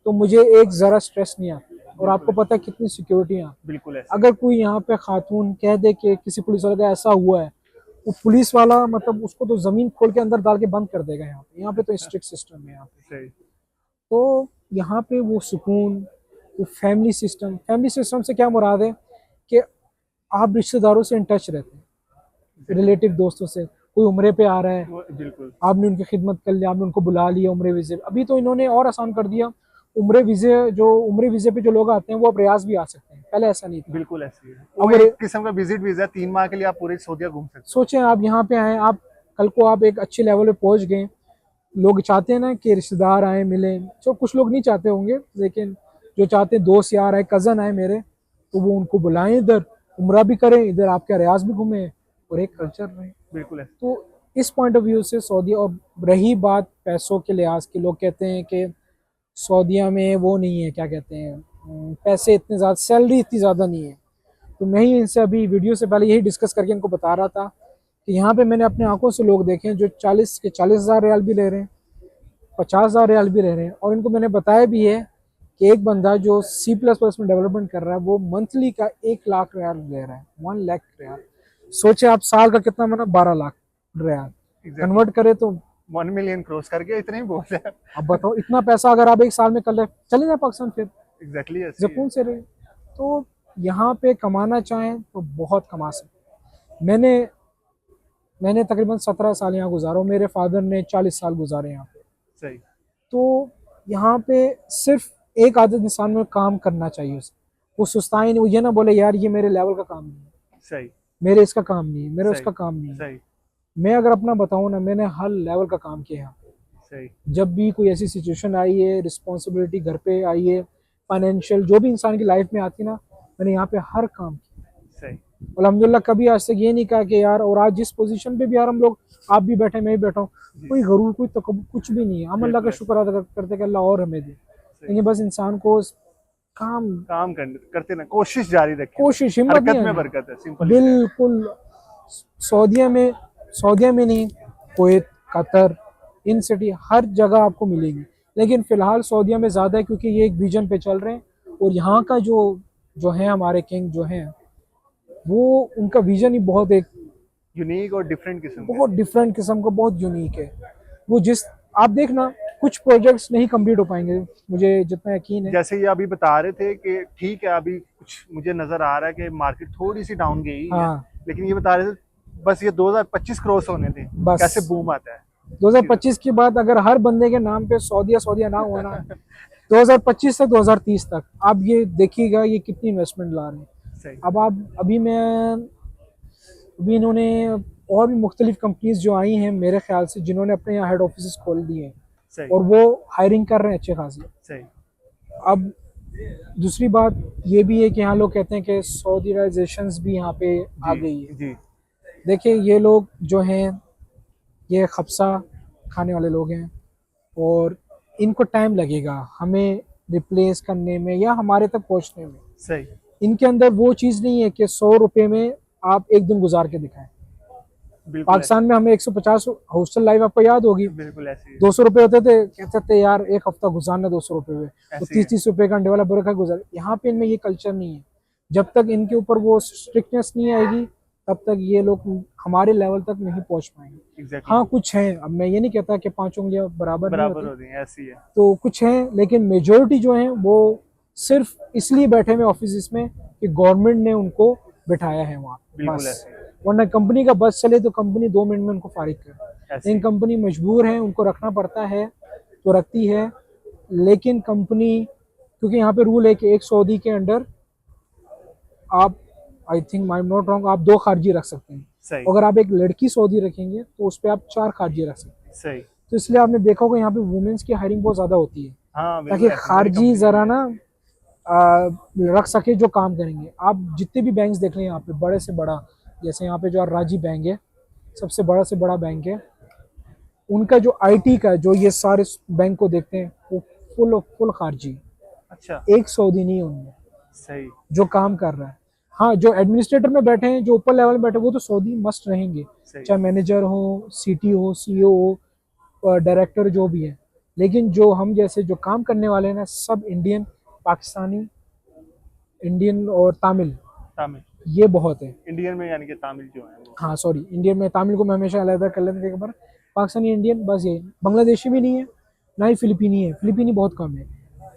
तो मुझे एक ज़रा स्ट्रेस नहीं आता। और आपको पता है कितनी सिक्योरिटी है। बिल्कुल ऐसी। अगर कोई यहाँ पे खातून कह दे कि किसी पुलिस वाले का ऐसा हुआ है, वो पुलिस वाला मतलब उसको तो ज़मीन खोल के अंदर डाल के बंद कर देगा। यहाँ पे तो स्ट्रिक्ट सिस्टम है यहाँ पे। सही। तो यहाँ पे वो सुकून, वो फैमिली सिस्टम से क्या मुराद है कि आप रिश्तेदारों से इन टच रहते हैं, रिलेटिव दोस्तों से। कोई उम्रे पे आ रहा है, बिल्कुल आपने उनकी खिदमत कर ली, आपने उनको बुला लिया उम्रे वीज़े। अभी तो इन्होंने और आसान कर दिया, उम्रे वीज़े पे जो लोग आते हैं वो अब रियाज भी आ सकते हैं, पहले ऐसा नहीं था। बिल्कुल ऐसे ही है। वो अब एक किस्म का विजिट वीजा है, 3 माह के लिए आप पूरे सऊदीया घूम सकते सोचें आप यहाँ पे आए, आप कल को आप एक अच्छे लेवल पे पहुँच गए। लोग चाहते हैं ना कि रिश्तेदार आए मिलें, जो कुछ लोग नहीं चाहते होंगे, लेकिन जो चाहते हैं दोस्त यार आए, कज़न आए मेरे, तो वो उनको बुलाएं इधर, उम्रा भी करें, इधर आपके रियाज भी घूमें और एक कल्चर रहे। हो। बिल्कुल ऐसे। तो इस पॉइंट ऑफ व्यू से सऊदी। और रही बात पैसों के लिहाज की, लोग कहते हैं कि सऊदीया में वो नहीं है, क्या कहते हैं, पैसे इतने ज़्यादा, सैलरी इतनी ज़्यादा नहीं है। तो मैं ही इनसे अभी वीडियो से पहले यही डिस्कस करके इनको बता रहा था कि यहाँ पे मैंने अपने आंखों से लोग देखे हैं जो 40,000 रियाल भी ले रहे हैं, 50,000 रियाल भी ले रहे हैं। और इनको मैंने बताया भी है कि एक बंदा जो C++ में डेवलपमेंट कर रहा है वो मंथली का 1 लाख रियाल ले रहा है, 1 लाख रियाल। सोचे आप साल का कितना बना, 12 लाख रियाल। कन्वर्ट करे तो 1 मिलियन क्रॉस कर गया, इतने ही बहुत है। अब बताओ, इतना पैसा अगर आप एक साल में कर ले, चले जाए पाकिस्तान फिर एग्जैक्टली ऐसे ही है। सुकून से रहे। तो यहाँ पे कमाना चाहें तो बहुत कमा सकते। मैंने तकरीबन 17 साल यहाँ गुजारा, मेरे फादर ने 40 साल गुजारे यहाँ पे। सही तो यहाँ पे सिर्फ एक आदत इंसान में काम करना चाहिए उसे, वो सुस्ताए नहीं, वो ये ना बोले यार ये मेरे लेवल का काम नहीं है, सही मेरे इसका काम नहीं है, मेरे सही उसका काम नहीं है। सही मैं अगर अपना बताऊँ ना, मैंने हर लेवल का काम किया यहाँ पे। सही जब भी कोई ऐसी सिचुएशन आई है, रिस्पॉन्सिबिलिटी घर पे आई है, फाइनेंशियल जो भी इंसान की लाइफ में आती ना, मैंने यहाँ पे हर काम किया। सही अल्हम्दुलिल्लाह कभी आज तक ये नहीं कहा कि यार, और आज जिस पोजीशन पे भी यार हम लोग, आप भी बैठे मैं भी बैठा हूँ, कोई गरूर कोई तकब्बुर कुछ भी नहीं है। हम अल्लाह का शुक्र अदा करते कि अल्लाह और हमें दे, लेकिन बस इंसान को काम काम करते ना, कोशिश जारी रखें। कोशिश, हिम्मत हरकत नहीं में आनी। बरकत है, सिंपल। बिल्कुल। सऊदीया में नहीं, कुवैत, कतर, इन सिटी हर जगह आपको मिलेगी। लेकिन फिलहाल सऊदीया में ज़्यादा है क्योंकि ये एक विजन पे चल रहे हैं। और यहाँ का जो जो है हमारे किंग जो हैं, वो उनका विजन ही बहुत एक यूनिक और डिफरेंट किस्म का। बहुत डिफरेंट किस्म का, बहुत यूनिक है। वो जिस आप देखना, कुछ प्रोजेक्ट्स नहीं कंप्लीट हो पाएंगे, मुझे जितना यकीन है। जैसे ये अभी बता रहे थे कि ठीक है, अभी कुछ मुझे नजर आ रहा है कि मार्केट थोड़ी सी डाउन गई है, हाँ, लेकिन ये बता रहे थे बस ये 2025 क्रॉस होने थे, बस कैसे बूम आता है। 2025 के बाद अगर हर बंदे के नाम पे सऊदीया ना हुआ ना, 2025 तक 2030 तक आप ये देखिएगा ये कितनी इन्वेस्टमेंट ला रहे हैं। सही अब आप अभी इन्होंने और भी मुख्तलिफ कंपनीज जो आई हैं मेरे ख्याल से, जिन्होंने अपने यहाँ हेड ऑफिस खोल दिए हैं सही और वो हायरिंग कर रहे हैं अच्छे खासी। सही अब दूसरी बात ये भी है कि यहाँ लोग कहते हैं कि सऊदीराइजेशंस भी यहाँ पे आ गई है। जी देखिए ये लोग जो हैं, ये खबसा खाने वाले लोग हैं और इनको टाइम लगेगा हमें रिप्लेस करने में या हमारे तक पहुंचने में। सही इनके अंदर वो चीज़ नहीं है कि 100 रुपये में आप एक दिन गुजार के दिखाएं। बिल्कुल पाकिस्तान में हमें 150 हॉस्टल लाइफ आपको याद होगी, बिल्कुल ऐसे ही 200 रुपये होते थे, कहते थे यार एक हफ्ता गुजारना 200 रुपये में, तो ऐसे ही 30-30 रुपये का अंडे वाला बुरा गुजार। यहाँ पे इनमें ये कल्चर नहीं है। जब तक इनके ऊपर वो स्ट्रिक्टनेस नहीं आएगी तब तक ये लोग हमारे लेवल तक नहीं पहुंच पाएंगे। एग्जैक्टली हाँ कुछ हैं, अब मैं ये नहीं कहता कि पांचों उंगलियां बराबर नहीं बराबर होती, हो रही है, ऐसी है। तो कुछ हैं, लेकिन मेजोरिटी जो हैं वो सिर्फ इसलिए बैठे हुए ऑफिस में कि गवर्नमेंट ने उनको बिठाया है वहाँ, बिल्कुल बस। ऐसे वरना कंपनी का बस चले तो कंपनी 2 मिनट में उनको फारिग करे, ऐसे लेकिन कंपनी मजबूर है, उनको रखना पड़ता है तो रखती है। लेकिन कंपनी, क्योंकि यहाँ पे रूल है कि एक सऊदी के अंडर आप, I think I am not wrong, आप 2 खारजी रख सकते हैं। सही अगर आप एक लड़की सऊदी रखेंगे तो उस पर आप 4 खारजी रख सकते हैं। सही। तो इसलिए आपने देखा होगा यहाँ पे वुमेन्स की हायरिंग बहुत ज़्यादा होती है, हाँ ताकि खारजी ज़रा ना रख सके जो काम करेंगे। आप जितने भी बैंक्स देख लें यहाँ पे, बड़े से बड़ा, जैसे यहाँ पे जो राजी बैंक है, सबसे बड़ा से बड़ा बैंक है, उनका जो आईटी का, जो ये सारे बैंक को देखते हैं, वो फुल खारजी, अच्छा एक सऊदी नहीं है उनमें सही जो काम कर रहा है। हाँ, जो एडमिनिस्ट्रेटर में बैठे हैं, जो ऊपर लेवल में बैठे हैं, वो तो सऊदी मस्ट रहेंगे, सही चाहे मैनेजर हो, सीटी हो, सीईओ हो, डायरेक्टर जो भी है। लेकिन जो हम जैसे जो काम करने वाले हैं ना, सब इंडियन, पाकिस्तानी, इंडियन और तमिल, तमिल ये बहुत है। इंडियन में, यानी कि तमिल जो है वो। हाँ सॉरी, इंडियन में, तमिल को मैं हमेशा अलग कर लेते थे, पर पाकिस्तानी इंडियन बस ये। बांग्लादेशी भी नहीं है, ना ही फिलिपीनी है, फिलिपीनी बहुत कम है।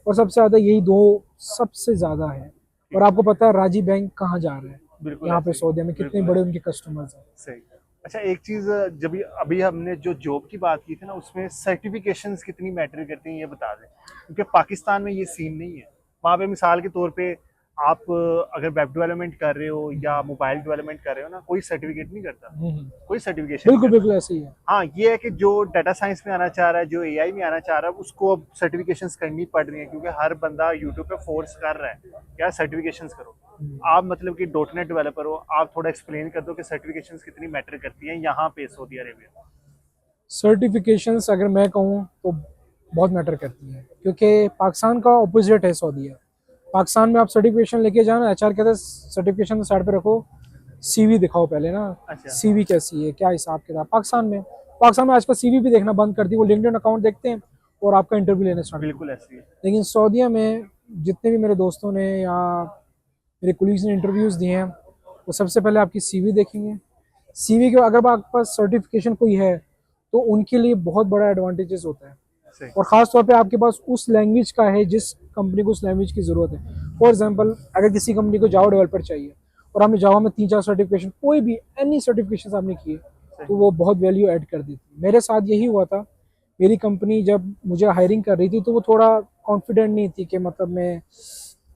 और सबसे ज़्यादा यही दो सबसे ज़्यादा है। और आपको पता है राजी बैंक कहाँ जा रहा है, बिल्कुल यहाँ पे ऐसे ही, सऊदीया में कितने बिल्कुल बड़े ऐसे उनके कस्टमर्स हैं। सही। अच्छा एक चीज, जब अभी हमने जो जॉब की बात की थी ना, उसमें सर्टिफिकेशंस कितनी मैटर करती हैं ये बता दें, क्योंकि पाकिस्तान में ये सीन नहीं है। वहाँ पे मिसाल के तौर पे आप अगर वेब डेवलपमेंट कर रहे हो या मोबाइल डेवलपमेंट कर रहे हो ना, कोई सर्टिफिकेट नहीं करता, कोई सर्टिफिकेशन नहीं बिल्कुल करता। बिल्कुल ऐसे ही है। हाँ ये है कि जो डाटा साइंस में आना चाह रहा है, जो एआई में आना चाह रहा है, उसको अब सर्टिफिकेशंस करनी पड़ रही है, क्योंकि हर बंदा यूट्यूब पे फोर्स कर रहा है यार सर्टिफिकेशंस करो। आप मतलब कि डॉटनेट डेवलपर हो, आप थोड़ा एक्सप्लेन कर दो कि सर्टिफिकेशंस कितनी मैटर करती हैं यहाँ पे सऊदी अरेबिया। सर्टिफिकेशंस अगर मैं कहूँ तो बहुत मैटर करती है, क्योंकि पाकिस्तान का ऑपोजिट है सऊदीया। पाकिस्तान में आप सर्टिफिकेशन लेके जाना, एचआर कहते हैं सर्टिफिकेशन साइड पे रखो, सीवी दिखाओ पहले ना, अच्छा सीवी कैसी है, क्या हिसाब किताब। पाकिस्तान में आजकल सीवी भी देखना बंद कर दी, वो लिंक्डइन अकाउंट देखते हैं और आपका इंटरव्यू लेने स्टार्ट करते बिल्कुल हैं। ऐसी है। लेकिन सऊदीया में जितने भी मेरे दोस्तों ने या मेरे कुलीग्स ने इंटरव्यूज़ दिए हैं, वो सबसे पहले आपकी सीवी देखेंगे। सीवी के अगर आपके पास सर्टिफिकेशन कोई है तो उनके लिए बहुत बड़ा एडवांटेजेस होता है। सही और ख़ास तौर पे आपके पास उस लैंग्वेज का है जिस कंपनी को उस लैंग्वेज की ज़रूरत है। फॉर एग्जांपल अगर किसी कंपनी को जावा डेवलपर चाहिए और आपने जावा में 3-4 सर्टिफिकेशन, कोई भी एनी सर्टिफिकेशन आपने किए, तो वो बहुत वैल्यू ऐड कर देती है। मेरे साथ यही हुआ था। मेरी कंपनी जब मुझे हायरिंग कर रही थी तो वो थोड़ा कॉन्फिडेंट नहीं थी कि मतलब मैं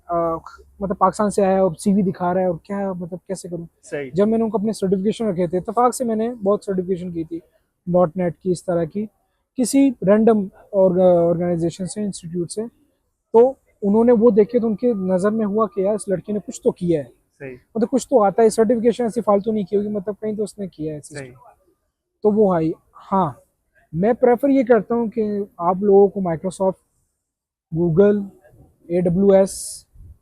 मतलब पाकिस्तान से आया और सीवी दिखा रहा है और क्या मतलब कैसे करूँ। सही। जब मैंने उनको अपने सर्टिफिकेशन रखे थे, इत्तेफाक से मैंने बहुत सर्टिफिकेशन की थी डॉट नेट की, इस तरह की, किसी रैंडम ऑर्गेनाइजेशन से, इंस्टीट्यूट से। तो उन्होंने वो देखे तो उनके नज़र में हुआ कि यार इस लड़के ने कुछ तो किया है, सही मतलब कुछ तो आता है, सर्टिफिकेशन ऐसी फालतू नहीं की होगी, मतलब कहीं तो उसने किया है सही। सिस्टम। तो वो आई। हाँ, मैं प्रेफर ये करता हूँ कि आप लोगों को माइक्रोसॉफ्ट, गूगल, AWS,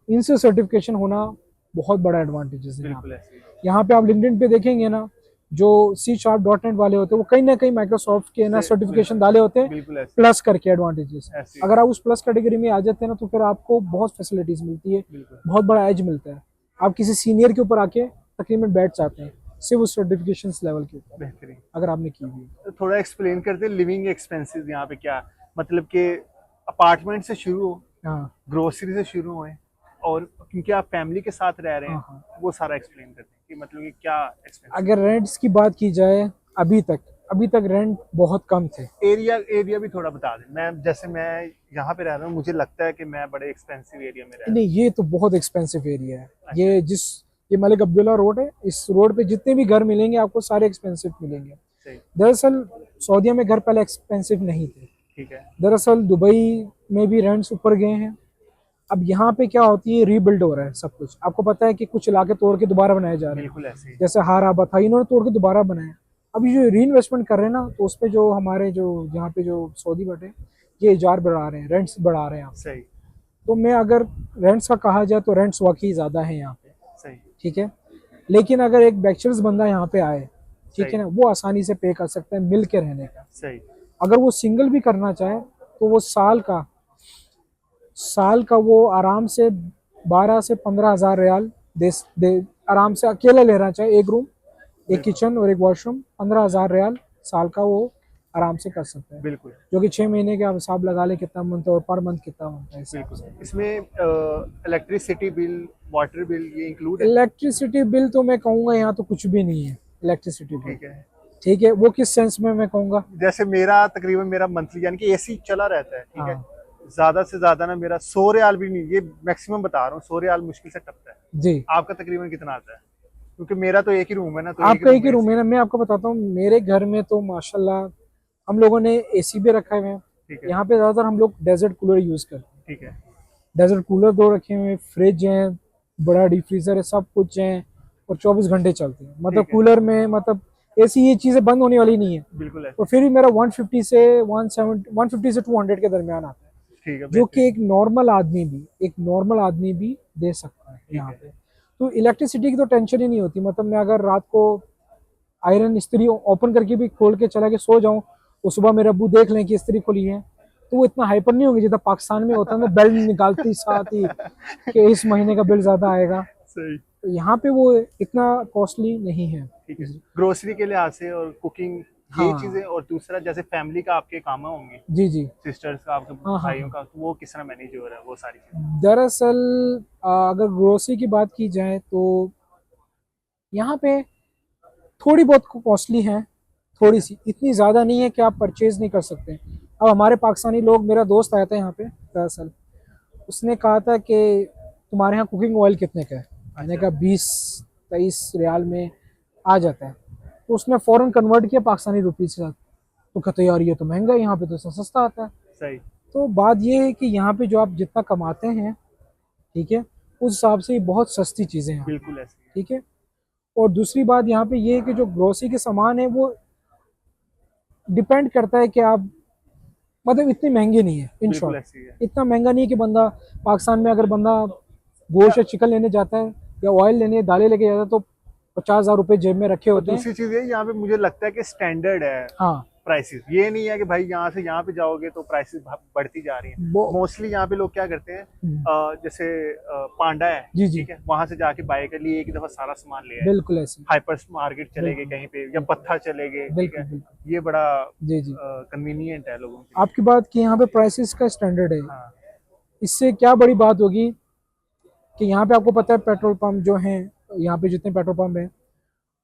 इनसे सर्टिफिकेशन होना बहुत बड़ा एडवांटेजेस है यहाँ बिल्कुल पे। ऐसी है। यहाँ पे आप लिंक्डइन पे देखेंगे ना, जो C# वाले होते हैं वो कहीं ना कहीं माइक्रोसॉफ्ट के ना सर्टिफिकेशन डाले होते हैं, बिल्कुल ऐसी प्लस करके एडवांटेजेस। ऐसी। अगर आप उस प्लस कैटेगरी में आ जाते हैं ना तो फिर आपको बहुत फैसिलिटीज मिलती है, बिल्कुल बहुत बड़ा एज मिलता है। आप किसी सीनियर के ऊपर आके तकरीबन बैठ जाते हैं सिर्फ उस सर्टिफिकेशन लेवल के ऊपर, बेहतरीन। अगर आपने की हुई है। तो थोड़ा एक्सप्लेन करते लिविंग एक्सपेंसेस यहाँ पे क्या, मतलब कि अपार्टमेंट से शुरू हो, हाँ ग्रोसरी से शुरू हुए, और क्योंकि आप फैमिली के साथ रह रहे हैं, हाँ हाँ। वो सारा एक्सप्लेन करते हैं कि मतलब कि क्या एक्सपेंसेस। अगर रेंट्स की बात की जाए, अभी तक रेंट बहुत कम थे। एरिया एरिया भी थोड़ा बता दें। मैं यहाँ पे रह रहा हूँ, मुझे लगता है कि मैं बड़े एक्सपेंसिव एरिया में रह रहा नहीं, ये तो बहुत एक्सपेंसिव एरिया है। हूँ। अच्छा ये मलिक अब्दुल्ला रोड है, इस रोड पे जितने भी घर मिलेंगे आपको सारे एक्सपेंसिव मिलेंगे। सही। दरअसल सऊदीया में घर पहले एक्सपेंसिव नहीं थे। ठीक है। दरअसल दुबई में भी रेंट्स ऊपर गए हैं। अब यहाँ पे क्या होती है, रीबिल्ड हो रहा है सब कुछ। आपको पता है कि कुछ इलाके तोड़ के दोबारा बनाए जा रहे हैं, बिल्कुल ऐसे ही। जैसे हाराबा था, इन्होंने तोड़ के दोबारा बनाया। अब ये जो री इन्वेस्टमेंट कर रहे हैं ना, तो उस पर जो हमारे जो यहाँ पे जो सऊदी बैठे, ये इजार बढ़ा रहे हैं, रेंट्स बढ़ा रहे हैं। सही तो मैं अगर रेंट्स का कहा जाए तो रेंट्स वाकई ज़्यादा है यहाँ पे, सही ठीक है। लेकिन अगर एक बैचलर्स बंदा यहाँ पे आए, ठीक सही है ना, वो आसानी से पे कर सकता है मिल के रहने का। सही। अगर वो सिंगल भी करना चाहे तो वो साल का वो आराम से 12 से 15 हज़ार रियाल दे आराम से, अकेला लेना चाहे, एक रूम, एक किचन और एक वॉशरूम, 15 हज़ार रियाल साल का वो आराम से कर सकता है। बिल्कुल जो कि 6 महीने के आप हिसाब लगा ले कितना मंथ और पर मंथ कितना बनता है इस हिसाब से। बिल्कुल। इसमें इलेक्ट्रिसिटी बिल, वाटर बिल ये इंक्लूड है? इलेक्ट्रिसिटी बिल तो मैं कहूँगा यहाँ तो कुछ भी नहीं है इलेक्ट्रिसिटी बिल, ठीक है। ठीक है। वो किस सेंस में मैं कहूँगा, जैसे मेरा तकरीबन मेरा मंथली यानी कि एसी चला रहता है, ठीक है, हाँ ज्यादा से ज्यादा ना मेरा 100 रियाल भी नहीं, ये मैक्सिमम बता रहा हूँ, 100 रियाल मुश्किल से टपता है। जी। आपका तकरीबन कितना आता है? क्योंकि मेरा तो एक ही रूम है ना, तो आपका एक ही में रूम है ना, मैं आपको बताता हूँ। मेरे घर में तो माशाल्लाह हम लोगों ने एसी भी रखा हुए हैं। ठीक है। यहाँ पे ज़्यादातर हम लोग डेजर्ट कूलर यूज़ करते हैं। ठीक है। डेजर्ट कूलर 2 रखे हुए हैं, फ्रिज है, बड़ा डीप फ्रीजर है, सब कुछ है और 24 घंटे चलते हैं। मतलब ठीक है। कूलर में मतलब एसी, ये चीज़ें बंद होने वाली नहीं है। बिल्कुल है। और फिर भी मेरा 150 से 200 के दरमियान आता है, ठीक है। जो कि बेहतरीन। एक नॉर्मल आदमी भी दे सकता है यहाँ है। पे। तो इलेक्ट्रिसिटी की तो टेंशन ही नहीं होती। मतलब मैं अगर रात को आयरन इस्त्री ओपन करके भी खोल के चला के सो जाऊं और सुबह मेरे अब्बू देख लें कि इस्त्री खुली है, तो वो इतना हाइपर नहीं होंगे जितना पाकिस्तान में होता है ना, बेल निकालती साथ ही कि इस महीने का बिल ज़्यादा आएगा। सही। तो यहाँ पे वो इतना कॉस्टली नहीं है। ठीक है। ग्रोसरी के लिहाज से और कुकिंग ये हाँ चीजें, और दूसरा जैसे फैमिली का आपके काम होंगे, जी जी। सिस्टर्स का, आपके हाँ हाँ भाइयों हाँ। का, तो वो किस तरह मैनेज हो रहा है वो सारी चीजें? दरअसल अगर ग्रोसरी की बात की जाए तो यहाँ पे थोड़ी बहुत कॉस्टली है, ठीक थोड़ी है। सी, इतनी ज़्यादा नहीं है कि आप परचेज नहीं कर सकते। अब हमारे पाकिस्तानी लोग, मेरा दोस्त आया था यहाँ पे दरअसल, उसने कहा था कि तुम्हारे यहाँ कुकिंग ऑयल कितने का है? मैंने अच्छा। कहा 20-23 रियाल में आ जाता है। तो उसने फ़ौरन कन्वर्ट किया पाकिस्तानी रुपीज़ के साथ। तो कहते यार ये तो महंगा है, यहाँ पे तो सस्ता आता है। सही। तो बात ये है कि यहाँ पे जो आप जितना कमाते हैं, ठीक है, उस हिसाब से ये बहुत सस्ती चीज़ें हैं यहाँ पे, बिल्कुल ऐसे ही है। ठीक है। और दूसरी बात यहाँ पे ये है कि जो ग्रोसरी के सामान है वो डिपेंड करता है कि आप, मतलब इतनी महंगी नहीं है, इन बिल्कुल शॉर्ट ऐसे ही है। इतना महंगा नहीं है कि बंदा पाकिस्तान में अगर बंदा गोश्त या चिकन लेने जाता है या ऑयल लेने, दालें लेके जाता है तो 50,000 रुपये जेब में रखे और होते हैं। दूसरी चीज ये, यहाँ पे मुझे लगता है कि स्टैंडर्ड है हाँ प्राइसेस, ये नहीं है कि भाई यहाँ से यहाँ पे जाओगे तो प्राइसेस बढ़ती जा रही हैं। वो मोस्टली यहाँ पे लोग क्या करते हैं, हम्म, जैसे पांडा है, जी जी, ठीक है, वहां से जाके बाय कर लिए, एक दफा सारा सामान ले आए। बिल्कुल ऐसे, हाइपर मार्केट चले गए बिल्कुल कहीं पे, या पत्थर चले गए, ठीक बिल्कुल है। बिल्कुल, ये बड़ा जी जी। कन्वीनियंट है लोगों के लिए। आपकी बात की यहाँ पे प्राइसेस का स्टैंडर्ड है, हाँ। इससे क्या बड़ी बात होगी कि यहाँ पे आपको पता है पेट्रोल पंप जो हैं, यहाँ पे जितने पेट्रोल पंप हैं,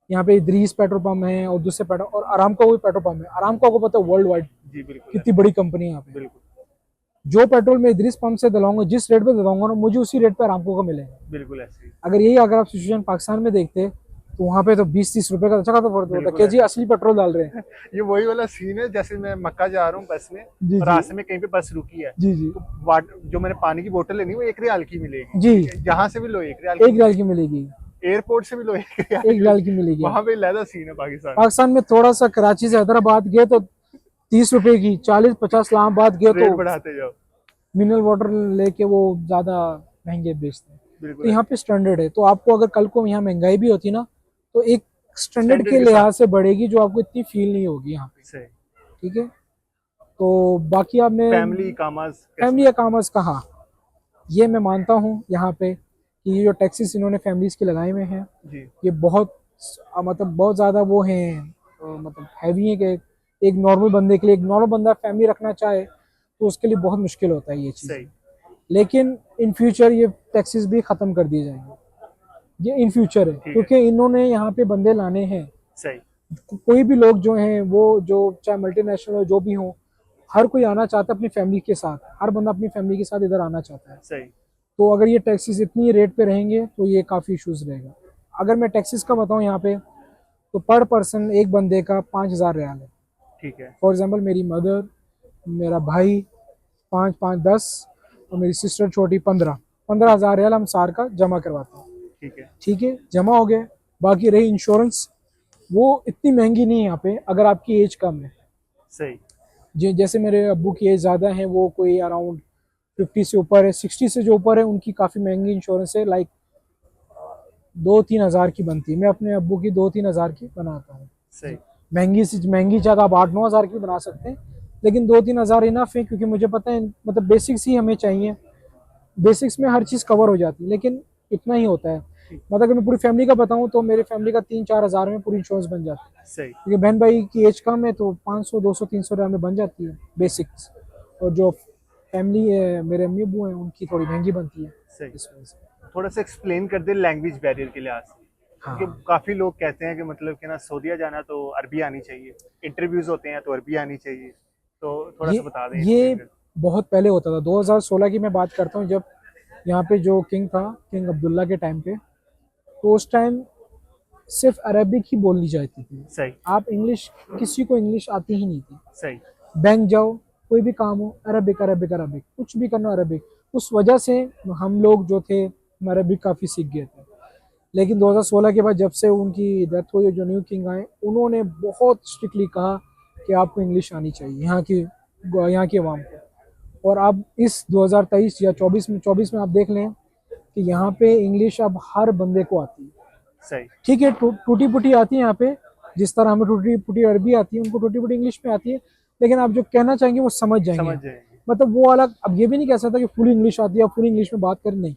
यहाँ पे इदरीस पेट्रोल पंप है और दूसरे पेट्रोल, और आरामको भी पेट्रोल पंप है। आरामको आपको पता है वर्ल्ड वाइड जी बिल्कुल कितनी बड़ी कंपनी है यहाँ पे। बिल्कुल जो पेट्रोल मैं इदरीस पंप से दिलाऊंगा, जिस रेट पे दिलाऊंगा ना, मुझे उसी रेट पे आरामको का मिलेगा। बिल्कुल ऐसे ही। अगर आप सिचुएशन पाकिस्तान में देखते तो वहाँ पे तो 20-30 रुपए का अच्छा खासा फर्क होता है बिल्कुल कि जी ऐसे असली पेट्रोल डाल रहे हैं। ये वही वाला सीन है, जैसे मैं मक्का जा रहा हूँ बस में, जी और जी रास्ते में कहीं पे बस रुकी है, जी जी तो जो मैंने पानी की बोतल लेनी वो 1 रियाल की मिलेगी, जी, ठीक है? जहाँ से भी लो 1 रियाल की 1 रियाल की मिलेगी, मिलेगी, एयरपोर्ट से भी लो 1 रियाल की 1 रियाल की मिलेगी। मिलेगी वहां आपको। पे लहदा सीन है पाकिस्तान में। पाकिस्तान में थोड़ा सा कराची से हैदराबाद गए तो 30 रुपए की, 40-50 इस्लामाबाद गए रेट तो बढ़ाते जाओ। मिनरल वाटर लेके वो ज़्यादा महंगे बेचते हैं। तो बिल्कुल यहाँ ऐसे पे स्टैंडर्ड है, तो आपको अगर कल को यहाँ महंगाई भी होती ना, तो एक स्टैंडर्ड स्टैंडर्ड के के साथ। लिहाज से बढ़ेगी जो आपको इतनी फील नहीं होगी यहाँ पे, सही। ठीक है। तो बाकी आपने फैमिली कामाज कैसे फैमिली मैनेज? अकाउंट्स कहा, ये मैं मानता हूँ यहाँ पे कि ये जो टैक्सेस इन्होंने फैमिलीज के लगाए हुए हैं, जी। ये बहुत मतलब बहुत ज़्यादा वो हैं, मतलब हैवी है कि एक नॉर्मल बंदे के लिए, एक नॉर्मल बंदा फैमिली रखना चाहे तो उसके लिए बहुत मुश्किल होता है ये चीज़ें। सही। लेकिन इन फ्यूचर ये टैक्सेस भी ख़त्म कर दिए जाएंगे, ये इन फ्यूचर है, ठीक है। क्योंकि इन्होंने यहाँ पे बंदे लाने हैं। सही। कोई भी लोग जो हैं, वो जो चाहे मल्टीनेशनल हो, जो भी हो, हर कोई आना चाहता है अपनी फैमिली के साथ, हर बंदा अपनी फैमिली के साथ इधर आना चाहता है। सही। तो अगर ये टैक्सेस इतनी रेट पे रहेंगे तो ये काफ़ी इशूज़ रहेगा। अगर मैं टैक्सेस का बताऊँ यहाँ पे, तो पर पर्सन एक बंदे का 5,000 रियाल है। ठीक है। फॉर एग्जांपल मेरी मदर, मेरा भाई 5-5-10 और मेरी सिस्टर छोटी 15,000 रियाल हम सार का जमा करवाते हैं, ठीक है। ठीक है, जमा हो गए। बाकी रही इंश्योरेंस, वो इतनी महंगी नहीं है यहाँ पे अगर आपकी एज कम है। सही। जैसे मेरे अब्बू की एज ज़्यादा है, वो कोई अराउंड 50 से ऊपर है, 60 से जो ऊपर है उनकी काफ़ी महंगी इंश्योरेंस है, लाइक 2-3 हज़ार की बनती है। मैं अपने अब्बू की 2-3 हज़ार की बनाता हूँ। सही। महंगी से महंगी ज़्यादा आप 8-9 हज़ार की बना सकते हैं, लेकिन 2-3 हज़ार इनफ है, क्योंकि मुझे पता है मतलब बेसिक्स ही हमें चाहिए। बेसिक्स में हर चीज़ कवर हो जाती है, लेकिन इतना ही होता है। मतलब अगर मैं पूरी फैमिली का बताऊं तो मेरी फैमिली का 3-4 हज़ार में पूरी इंश्योरेंस बन जाती है, सही। क्योंकि बहन भाई की एज कम है तो 500-200-300 रियाल में बन जाती है बेसिक्स। और जो फैमिली है, मेरे अम्मी अब्बू हैं, उनकी थोड़ी महंगी बनती है सही। इस वजह से। थोड़ा सा एक्सप्लेन कर दे लैंग्वेज बैरियर के लिहाज से, क्योंकि हाँ, काफी लोग कहते हैं कि मतलब कि ना सऊदीया जाना तो अरबी आनी चाहिए, इंटरव्यूज होते हैं तो अरबी आनी चाहिए, तो थोड़ा सा ये बता दें, ये एक्सप्लेन कर। बहुत पहले होता था। 2016 की मैं बात करता हूँ, जब यहाँ पे जो किंग था, किंग अब्दुल्ला के टाइम पे, तो उस टाइम सिर्फ अरबिक ही बोली जाती थी। सही। आप इंग्लिश, किसी को इंग्लिश आती ही नहीं थी। सही। बैंक जाओ, कोई भी काम हो, अरबिक अरबिक अरबिक, कुछ भी करना अरबिक। उस वजह से हम लोग जो थे, हम अरबिक काफ़ी सीख गए थे। लेकिन 2016 के बाद जब से उनकी डेथ हुई, जो न्यू किंग आए, उन्होंने बहुत स्ट्रिक्टली कहा कि आपको इंग्लिश आनी चाहिए यहाँ की आवाम को। और अब इस 2023 या 24 में आप देख लें कि यहाँ पे इंग्लिश अब हर बंदे को आती है। सही। ठीक है, टूटी फूटी आती है यहाँ पे, जिस तरह हमें टूटी फूटी अरबी आती है, उनको टूटी फूटी इंग्लिश में आती है, लेकिन आप जो कहना चाहेंगे वो समझ जाएंगे समझ आप। जाएंगे। मतलब वो अलग, अब ये भी नहीं कह सकता कि फुल इंग्लिश आती है, फुल इंग्लिश में बात करें, नहीं।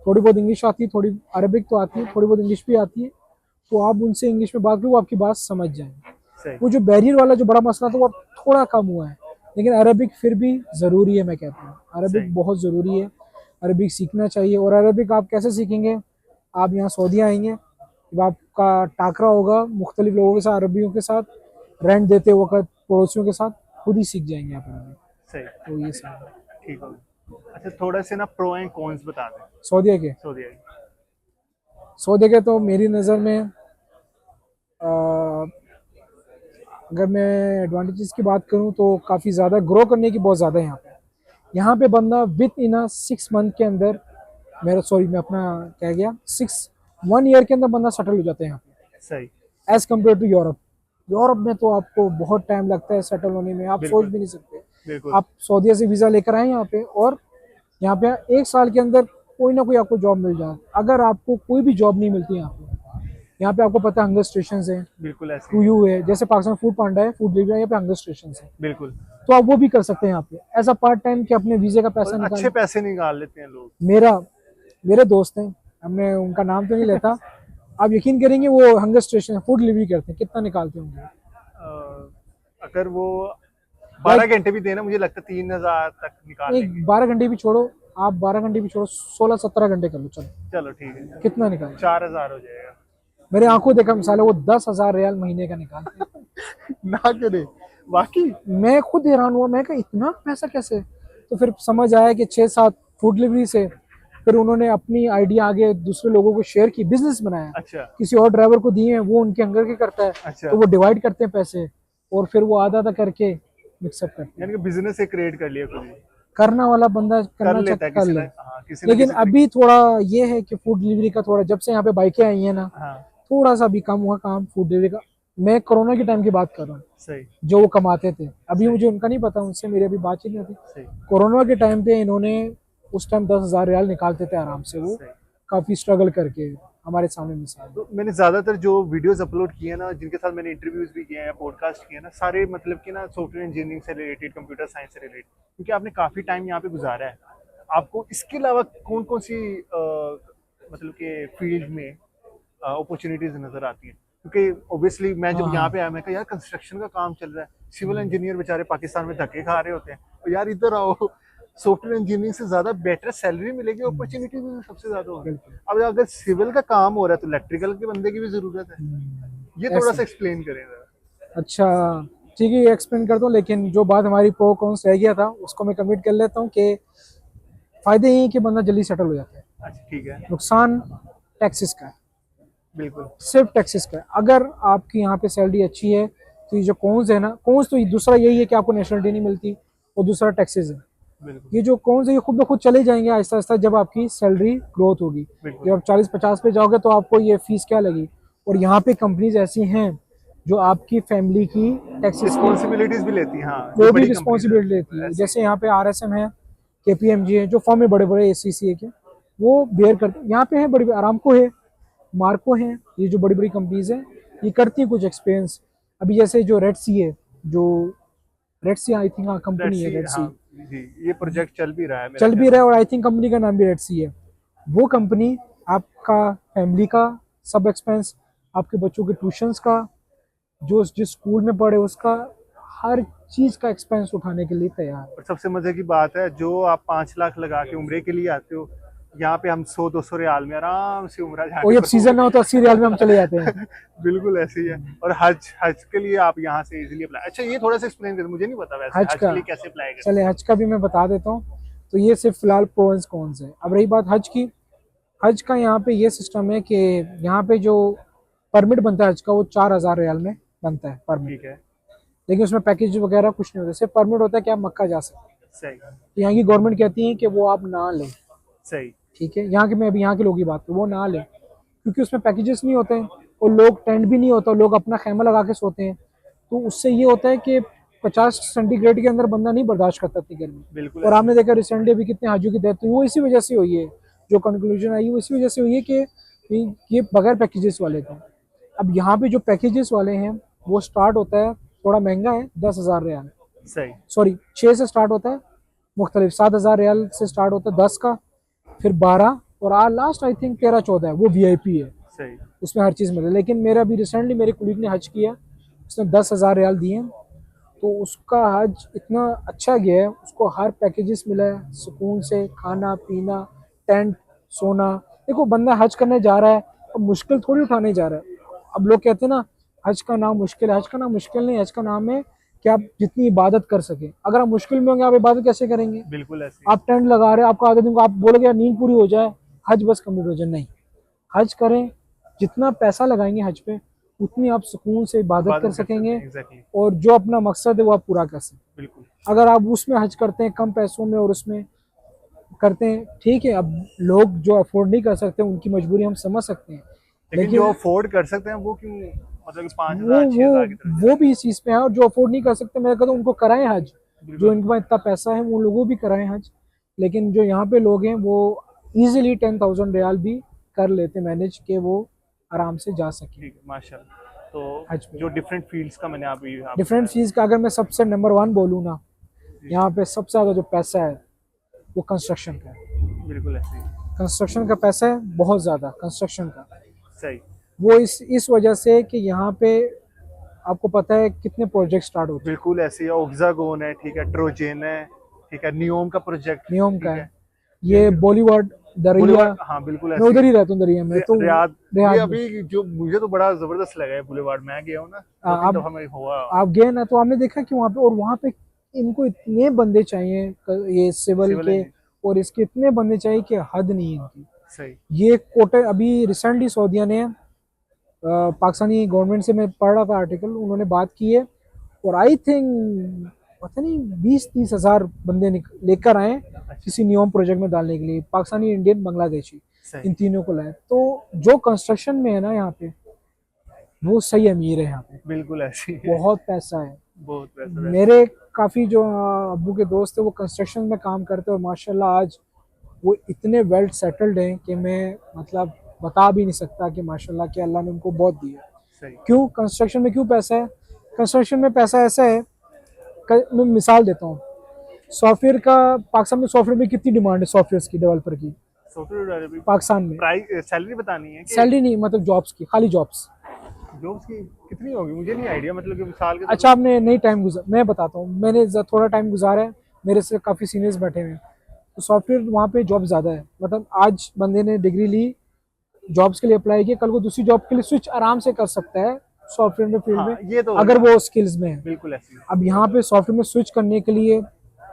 थोड़ी बहुत इंग्लिश आती है, थोड़ी अरबिक तो आती है, थोड़ी बहुत इंग्लिश भी आती है, तो आप उनसे इंग्लिश में बात करें, वो आपकी बात समझ जाएंगे। सही। वो जो बैरियर वाला जो बड़ा मसला था वो अब थोड़ा कम हुआ है, लेकिन अरबिक फिर भी ज़रूरी है। मैं कहता हूँ सही। अरबिक बहुत ज़रूरी है, अरबिक सीखना चाहिए। और अरबिक आप कैसे सीखेंगे? आप यहाँ सऊदी आएंगे, जब आपका टाकरा होगा मुख्तलिफ लोगों के साथ, अरबियों के साथ, रेंट देते वक्त पड़ोसियों के साथ, खुद ही सीख जाएंगे आप अरबिक। सही। तो ये सब है ठीक हो गया। अच्छा, थोड़ा से ना प्रो एंड कॉन्स बता दें सऊदीया के। सऊदी अरब। सऊदीया के तो मेरी नज़र में अ, अगर मैं एडवांटेजेस की बात करूं तो काफ़ी ज़्यादा ग्रो करने की बहुत ज़्यादा है यहाँ पे। यहाँ पे बंदा विद इन अ 6 मंथ के अंदर, मेरा सॉरी मैं अपना कह गया, 1 ईयर के अंदर बंदा सेटल हो जाता है यहाँ पे, सही। As compare to Europe. Europe में तो आपको बहुत टाइम लगता है सेटल होने में, आप सोच बिल्कुल। भी नहीं सकते। बिल्कुल। आप सऊदीया से वीज़ा लेकर आए यहाँ पे, और यहाँ पे 1 साल के अंदर कोई ना कोई आपको जॉब मिल जाए। अगर आपको कोई भी जॉब नहीं मिलती यहाँ पे आपको पता है हंगर स्टेशन है, बिल्कुल ऐसे टू ही है। यू है, जैसे पाकिस्तान फूड पांडा है, फूड डिलीवरी, यहाँ पे हंगर स्टेशन है। बिल्कुल। तो आप वो भी कर सकते हैं यहाँ पे एज अ पार्ट टाइम, कि अपने वीजे का पैसा और निकाल। अच्छे पैसे निकाल लेते हैं लोग। मेरा मेरे दोस्त हैं, हमने उनका नाम तो नहीं लेता, आप यकीन करेंगे वो हंगर स्टेशन फूड डिलीवरी करते हैं, कितना निकालते होंगे? अगर वो लाइक 12 घंटे भी देना, मुझे लगता है 3,000 तक निकाल एक लेंगे। 12 घंटे भी छोड़ो, आप 12 घंटे भी छोड़ो, 16-17 घंटे कर लो, चलो चलो ठीक है, कितना निकाल? 4,000 हो जाएगा। मेरे आंखों देखा मिसाल है, वो 10,000 रियाल महीने का निकालते हैं। ना करे बाकी। मैं खुद हैरान हुआ, मैं कहा इतना पैसा कैसे? तो फिर समझ आया कि 6-7 फूड डिलीवरी से फिर उन्होंने अपनी आइडिया आगे दूसरे लोगों को शेयर की, बिजनेस बनाया, अच्छा। किसी और ड्राइवर को दिए हैं, वो उनके अंगर के करता है, अच्छा, तो वो डिवाइड करते हैं पैसे, और फिर वो आधा आधा करके मिक्सअप करते हैं। यानी कि बिजनेस से क्रिएट कर लिया खुद ही। करना वाला बंदा कर करना लेता चाहता है कर किसी ले। ना, हाँ, किसी ना लेकिन किसी अभी थोड़ा ये है कि फूड डिलीवरी का थोड़ा, जब से यहाँ पे बाइकें आई हैं ना, हाँ। थोड़ा सा भी कम हुआ काम फूड डिलीवरी का। मैं कोरोना के टाइम की बात कर रहा हूँ, सही। जो वो कमाते थे, अभी सही। मुझे उनका नहीं पता, उनसे मेरी अभी बातचीत नहीं होती। सही। कोरोना के टाइम पे इन्होंने उस टाइम 10,000 रियाल निकालते थे आराम से, वो सही। काफ़ी स्ट्रगल करके, हमारे सामने मिसाल। तो मैंने ज़्यादातर जो वीडियोस अपलोड किए हैं ना, जिनके साथ मैंने इंटरव्यूज भी किए हैं या पॉडकास्ट किए हैं ना, सारे मतलब कि ना सॉफ्टवेयर इंजीनियरिंग से रिलेटेड, कंप्यूटर साइंस से रिलेटेड, क्योंकि आपने काफ़ी टाइम यहाँ पे गुजारा है। आपको इसके अलावा कौन कौन सी मतलब कि फील्ड में अपॉर्चुनिटीज नज़र आती हैं? क्योंकि ऑब्वियसली मैं हाँ जब यहाँ हाँ, पे आया, मैं कहा यार कंस्ट्रक्शन का काम चल रहा है, सिविल इंजीनियर बेचारे पाकिस्तान में धक्के खा रहे होते हैं, और यार इधर आओ, सॉफ्टवेयर इंजीनियरिंग से ज्यादा बेटर सैलरी मिलेगी, अपॉर्चुनिटी भी सबसे ज्यादा होगी। बिल्कुल। अब अगर सिविल का काम हो रहा है तो इलेक्ट्रिकल के बंदे की भी जरूरत है। ये थोड़ा ऐसे सा एक्सप्लेन करें जरा। अच्छा, ठीक है, ये एक्सप्लेन करता हूँ, लेकिन जो बात हमारी प्रो कॉन्स रह गया था उसको मैं कमिट कर लेता हूँ कि फ़ायदे ये हैं कि बंदा जल्दी सेटल हो जाता है, अच्छा ठीक है। नुकसान टैक्सेस का है, बिल्कुल। सिर्फ टैक्सेस का है। अगर आपकी यहाँ पे सैलरी अच्छी है तो ये जो कॉन्स है ना, कॉन्स तो दूसरा यही है कि आपको नेशनलिटी नहीं मिलती, और दूसरा टैक्सेस है। बिल्कुल। ये जो कॉन्स है ये खुद ब खुद चले जाएंगे आहिस्ता आहिस्ता, जब आपकी सैलरी ग्रोथ होगी। बिल्कुल। जब आप 40-50 पे जाओगे तो आपको ये फीस क्या लगी। और यहाँ पे कंपनीज ऐसी हैं जो आपकी फैमिली की टैक्सेस की रिस्पॉन्सिबिलिटीज भी लेती हैं, हाँ, जो वो भी बड़ी कंपनीज रिस्पॉन्सिबिलिटी लेती है है। ऐसे। जैसे यहाँ पे RSM है, KPMG है, जो फॉर्म में बड़े बड़े ACCA के, वो बेयर करते हैं। यहाँ पे है बड़ी, आरामको है, मार्को है, ये जो बड़ी बड़ी कंपनीज हैं ये करती हैं कुछ एक्सपीरियंस। अभी जैसे जो रेड सी है, जो red sea I think red company है, सी, रेड सी हाँ जी, ये प्रोजेक्ट चल भी रहा है मेरा चल भी ख्याल रहा है, और आई थिंक कंपनी का नाम भी रेड सी है। वो कंपनी आपका फैमिली का सब एक्सपेंस, आपके बच्चों के ट्यूशंस का, जो जिस स्कूल में पढ़े उसका, हर चीज़ का एक्सपेंस उठाने के लिए तैयार है। और सबसे मजे की बात है, जो आप 5 लाख लगा के उम्रे के लिए आते हो, यहाँ पे हम 100-200 रियाल में आराम से उम्रा और जाके जब सीजन ना हो तो 80 रियाल में हम चले जाते हैं। बिल्कुल ऐसे ही है। और हज हज के लिए आप यहाँ से इजीली अप्लाई, अच्छा ये थोड़ा सा एक्सप्लेन कर, मुझे नहीं पता वैसे हज हज का, के लिए कैसे अप्लाई करें। चले हज का भी मैं बता देता हूँ। तो ये सिर्फ फिलहाल प्रोस कॉन्स है। अब रही बात हज की, हज का यहाँ पे ये सिस्टम है कि यहाँ पे जो परमिट बनता है हज का, वो 4,000 रियाल में बनता है परमिट, ठीक है। लेकिन उसमें पैकेज वगैरह कुछ नहीं होता, सिर्फ परमिट होता है कि आप मक्का जा सकते हैं। सही। तो यहाँ की गवर्नमेंट कहती है कि वो आप ना लें, सही। ठीक है, यहाँ के, मैं अभी यहाँ के लोगों की बात करूँ, वो ना लें, क्योंकि उसमें पैकेजेस नहीं होते हैं, और लोग टेंट भी नहीं होता, लोग अपना खैमा लगा के सोते हैं। तो उससे ये होता है कि 50 सेंटीग्रेड के अंदर बंदा नहीं बर्दाश्त करता इतनी गर्मी। बिल्कुल और ऐसे। आपने देखा रिसेंटली अभी कितने हाजियों की डेथ हुई, वो इसी वजह से हुई है, जो कंक्लूजन आई वो इसी वजह से हुई है कि ये बगैर पैकेजेस वाले थे। अब यहाँ पे जो पैकेजेस वाले हैं वो स्टार्ट होता है, थोड़ा महंगा है, 10,000 रियाल, सही। सॉरी 6 से स्टार्ट होता है, मुख्तलिफ 7,000 रियाल से स्टार्ट होता है, 10 का, फिर 12, और लास्ट आई थिंक 13-14 है, वो VIP है, सही। उसमें हर चीज़ मिले। लेकिन मेरा अभी रिसेंटली मेरे कुलीग ने हज किया, उसने 10,000 रियाल दिए हैं, तो उसका हज इतना अच्छा गया है, उसको हर पैकेजेस मिला है, सुकून से खाना पीना, टेंट, सोना। देखो बंदा हज करने जा रहा है, अब मुश्किल थोड़ी उठाने जा रहा है। अब लोग कहते हैं ना हज का नाम मुश्किल है, हज का नाम मुश्किल नहीं, हज का नाम है कि आप जितनी इबादत कर सके। अगर आप मुश्किल में होंगे आप इबादत कैसे करेंगे? बिल्कुल ऐसे आप टेंट लगा रहे हैं, आपका आधे दिन को आप बोलोगे यार नींद पूरी हो जाए, हज बस कंप्लीट हो जाए, नहीं। हज करें, जितना पैसा लगाएंगे हज पे उतनी आप सुकून से इबादत कर सकेंगे, एग्जैक्टली। और जो अपना मकसद है वो आप पूरा कर सकें। बिल्कुल अगर आप उसमें हज करते हैं कम पैसों में और उसमें करते हैं, ठीक है, अब लोग जो अफोर्ड नहीं कर सकते उनकी मजबूरी हम समझ सकते हैं, लेकिन जो लेकिन अफोर्ड कर सकते हैं वो क्यों, मतलब कि पाँच वो हजार छह वो हजार की तरफ वो भी इस चीज़ पे है। और जो अफोर्ड नहीं कर सकते, मैं कहता हूँ उनको कराएं हज, बिल्कुल जो इनके पास इतना पैसा है वो लोगों भी कराएं हज। लेकिन जो यहाँ पे लोग हैं वो इजीली 10,000 रियाल भी कर लेते मैनेज, के वो आराम से जा सके ठीक है माशाल्लाह। तो हज पे। जो डिफरेंट फील्ड्स का मैंने आप डिफरेंट बताया। चीज़ का अगर मैं सबसे नंबर 1 बोलूँ ना, यहाँ पे सबसे ज़्यादा जो पैसा है वो कंस्ट्रक्शन का है। बिल्कुल ऐसे ही। कंस्ट्रक्शन का पैसा है बहुत ज़्यादा कंस्ट्रक्शन का। सही। वो इस वजह से कि यहाँ पे आपको पता है कितने प्रोजेक्ट स्टार्ट होते हैं। बिल्कुल ऐसे ही ऑक्सागोन है, ठीक है, ट्रोजेन है, ठीक है, नियोम का प्रोजेक्ट, नियम का ठीक है, है, ये बॉलीवुड दरिया, बुलेवार्ड, हाँ बिल्कुल मैं ऐसे उधर ही। ही रहता हूँ दरिया में तो। रियाद, ये रियाद में अभी जो मुझे तो बड़ा जबरदस्त लगा है बुलेवार्ड, मैं गया हूँ ना, दो तीन आप दफा मैं हुआ। आप गए ना तो आपने देखा कि वहाँ पे, और वहाँ पे इनको इतने बंदे चाहिए ये सिविल सिविल के, इंजीनियर। और इसके इतने बंदे चाहिए कि हद नहीं है इनकी। सही। ये कोटे अभी रिसेंटली सऊदीया ने पाकिस्तानी गवर्नमेंट से मैं पढ़ रहा था आर्टिकल, उन्होंने बात की है, और आई थिंक पता नहीं 20-30 हज़ार बंदे लेकर आए किसी नियम प्रोजेक्ट में डालने के लिए, पाकिस्तानी, इंडियन, बांग्लादेशी, सही। इन तीनों को लाए। तो जो कंस्ट्रक्शन में है ना यहाँ पे, वो सही अमीर है यहाँ पे, बिल्कुल ऐसे ही है। बहुत पैसा है। बहुत पैसा वैसे। मेरे काफ़ी जो अब्बू के दोस्त है वो कंस्ट्रक्शन में काम करते हैं, और माशाल्लाह आज वो इतने वेल सेटल्ड हैं कि मैं मतलब बता भी नहीं सकता कि माशाल्लाह कि अल्लाह ने उनको बहुत दिया। सही। क्यों कंस्ट्रक्शन में क्यों पैसा है? कंस्ट्रक्शन में पैसा ऐसा है, मैं मिसाल देता हूँ, सॉफ्टवेयर का पाकिस्तान में सॉफ्टवेयर में कितनी डिमांड है, सॉफ्टवेयर की, डेवलपर की सॉफ्टवेयर पाकिस्तान में? प्राइस, सैलरी बतानी है कि सैलरी नहीं, मतलब जॉब्स की, खाली जॉब्स। जॉब्स की कितनी होगी मुझे नहीं आइडिया, मतलब कि साल के अच्छा आपने नहीं टाइम गुजार, मैं बताता हूँ, मैंने थोड़ा टाइम गुजारा है, मेरे से काफ़ी सीनियर्स बैठे हुए हैं, तो सॉफ्टवेयर वहाँ पे जॉब ज़्यादा है। मतलब आज बंदे ने डिग्री ली, जॉब्स के लिए अप्लाई किया, कल को दूसरी जॉब के लिए स्विच आराम से कर सकता है सॉफ्टवेयर में फील्ड हाँ में, ये तो अगर होगा। वो स्किल्स में है। बिल्कुल ऐसे ही। अब यहाँ पे सॉफ्टवेयर में स्विच करने के लिए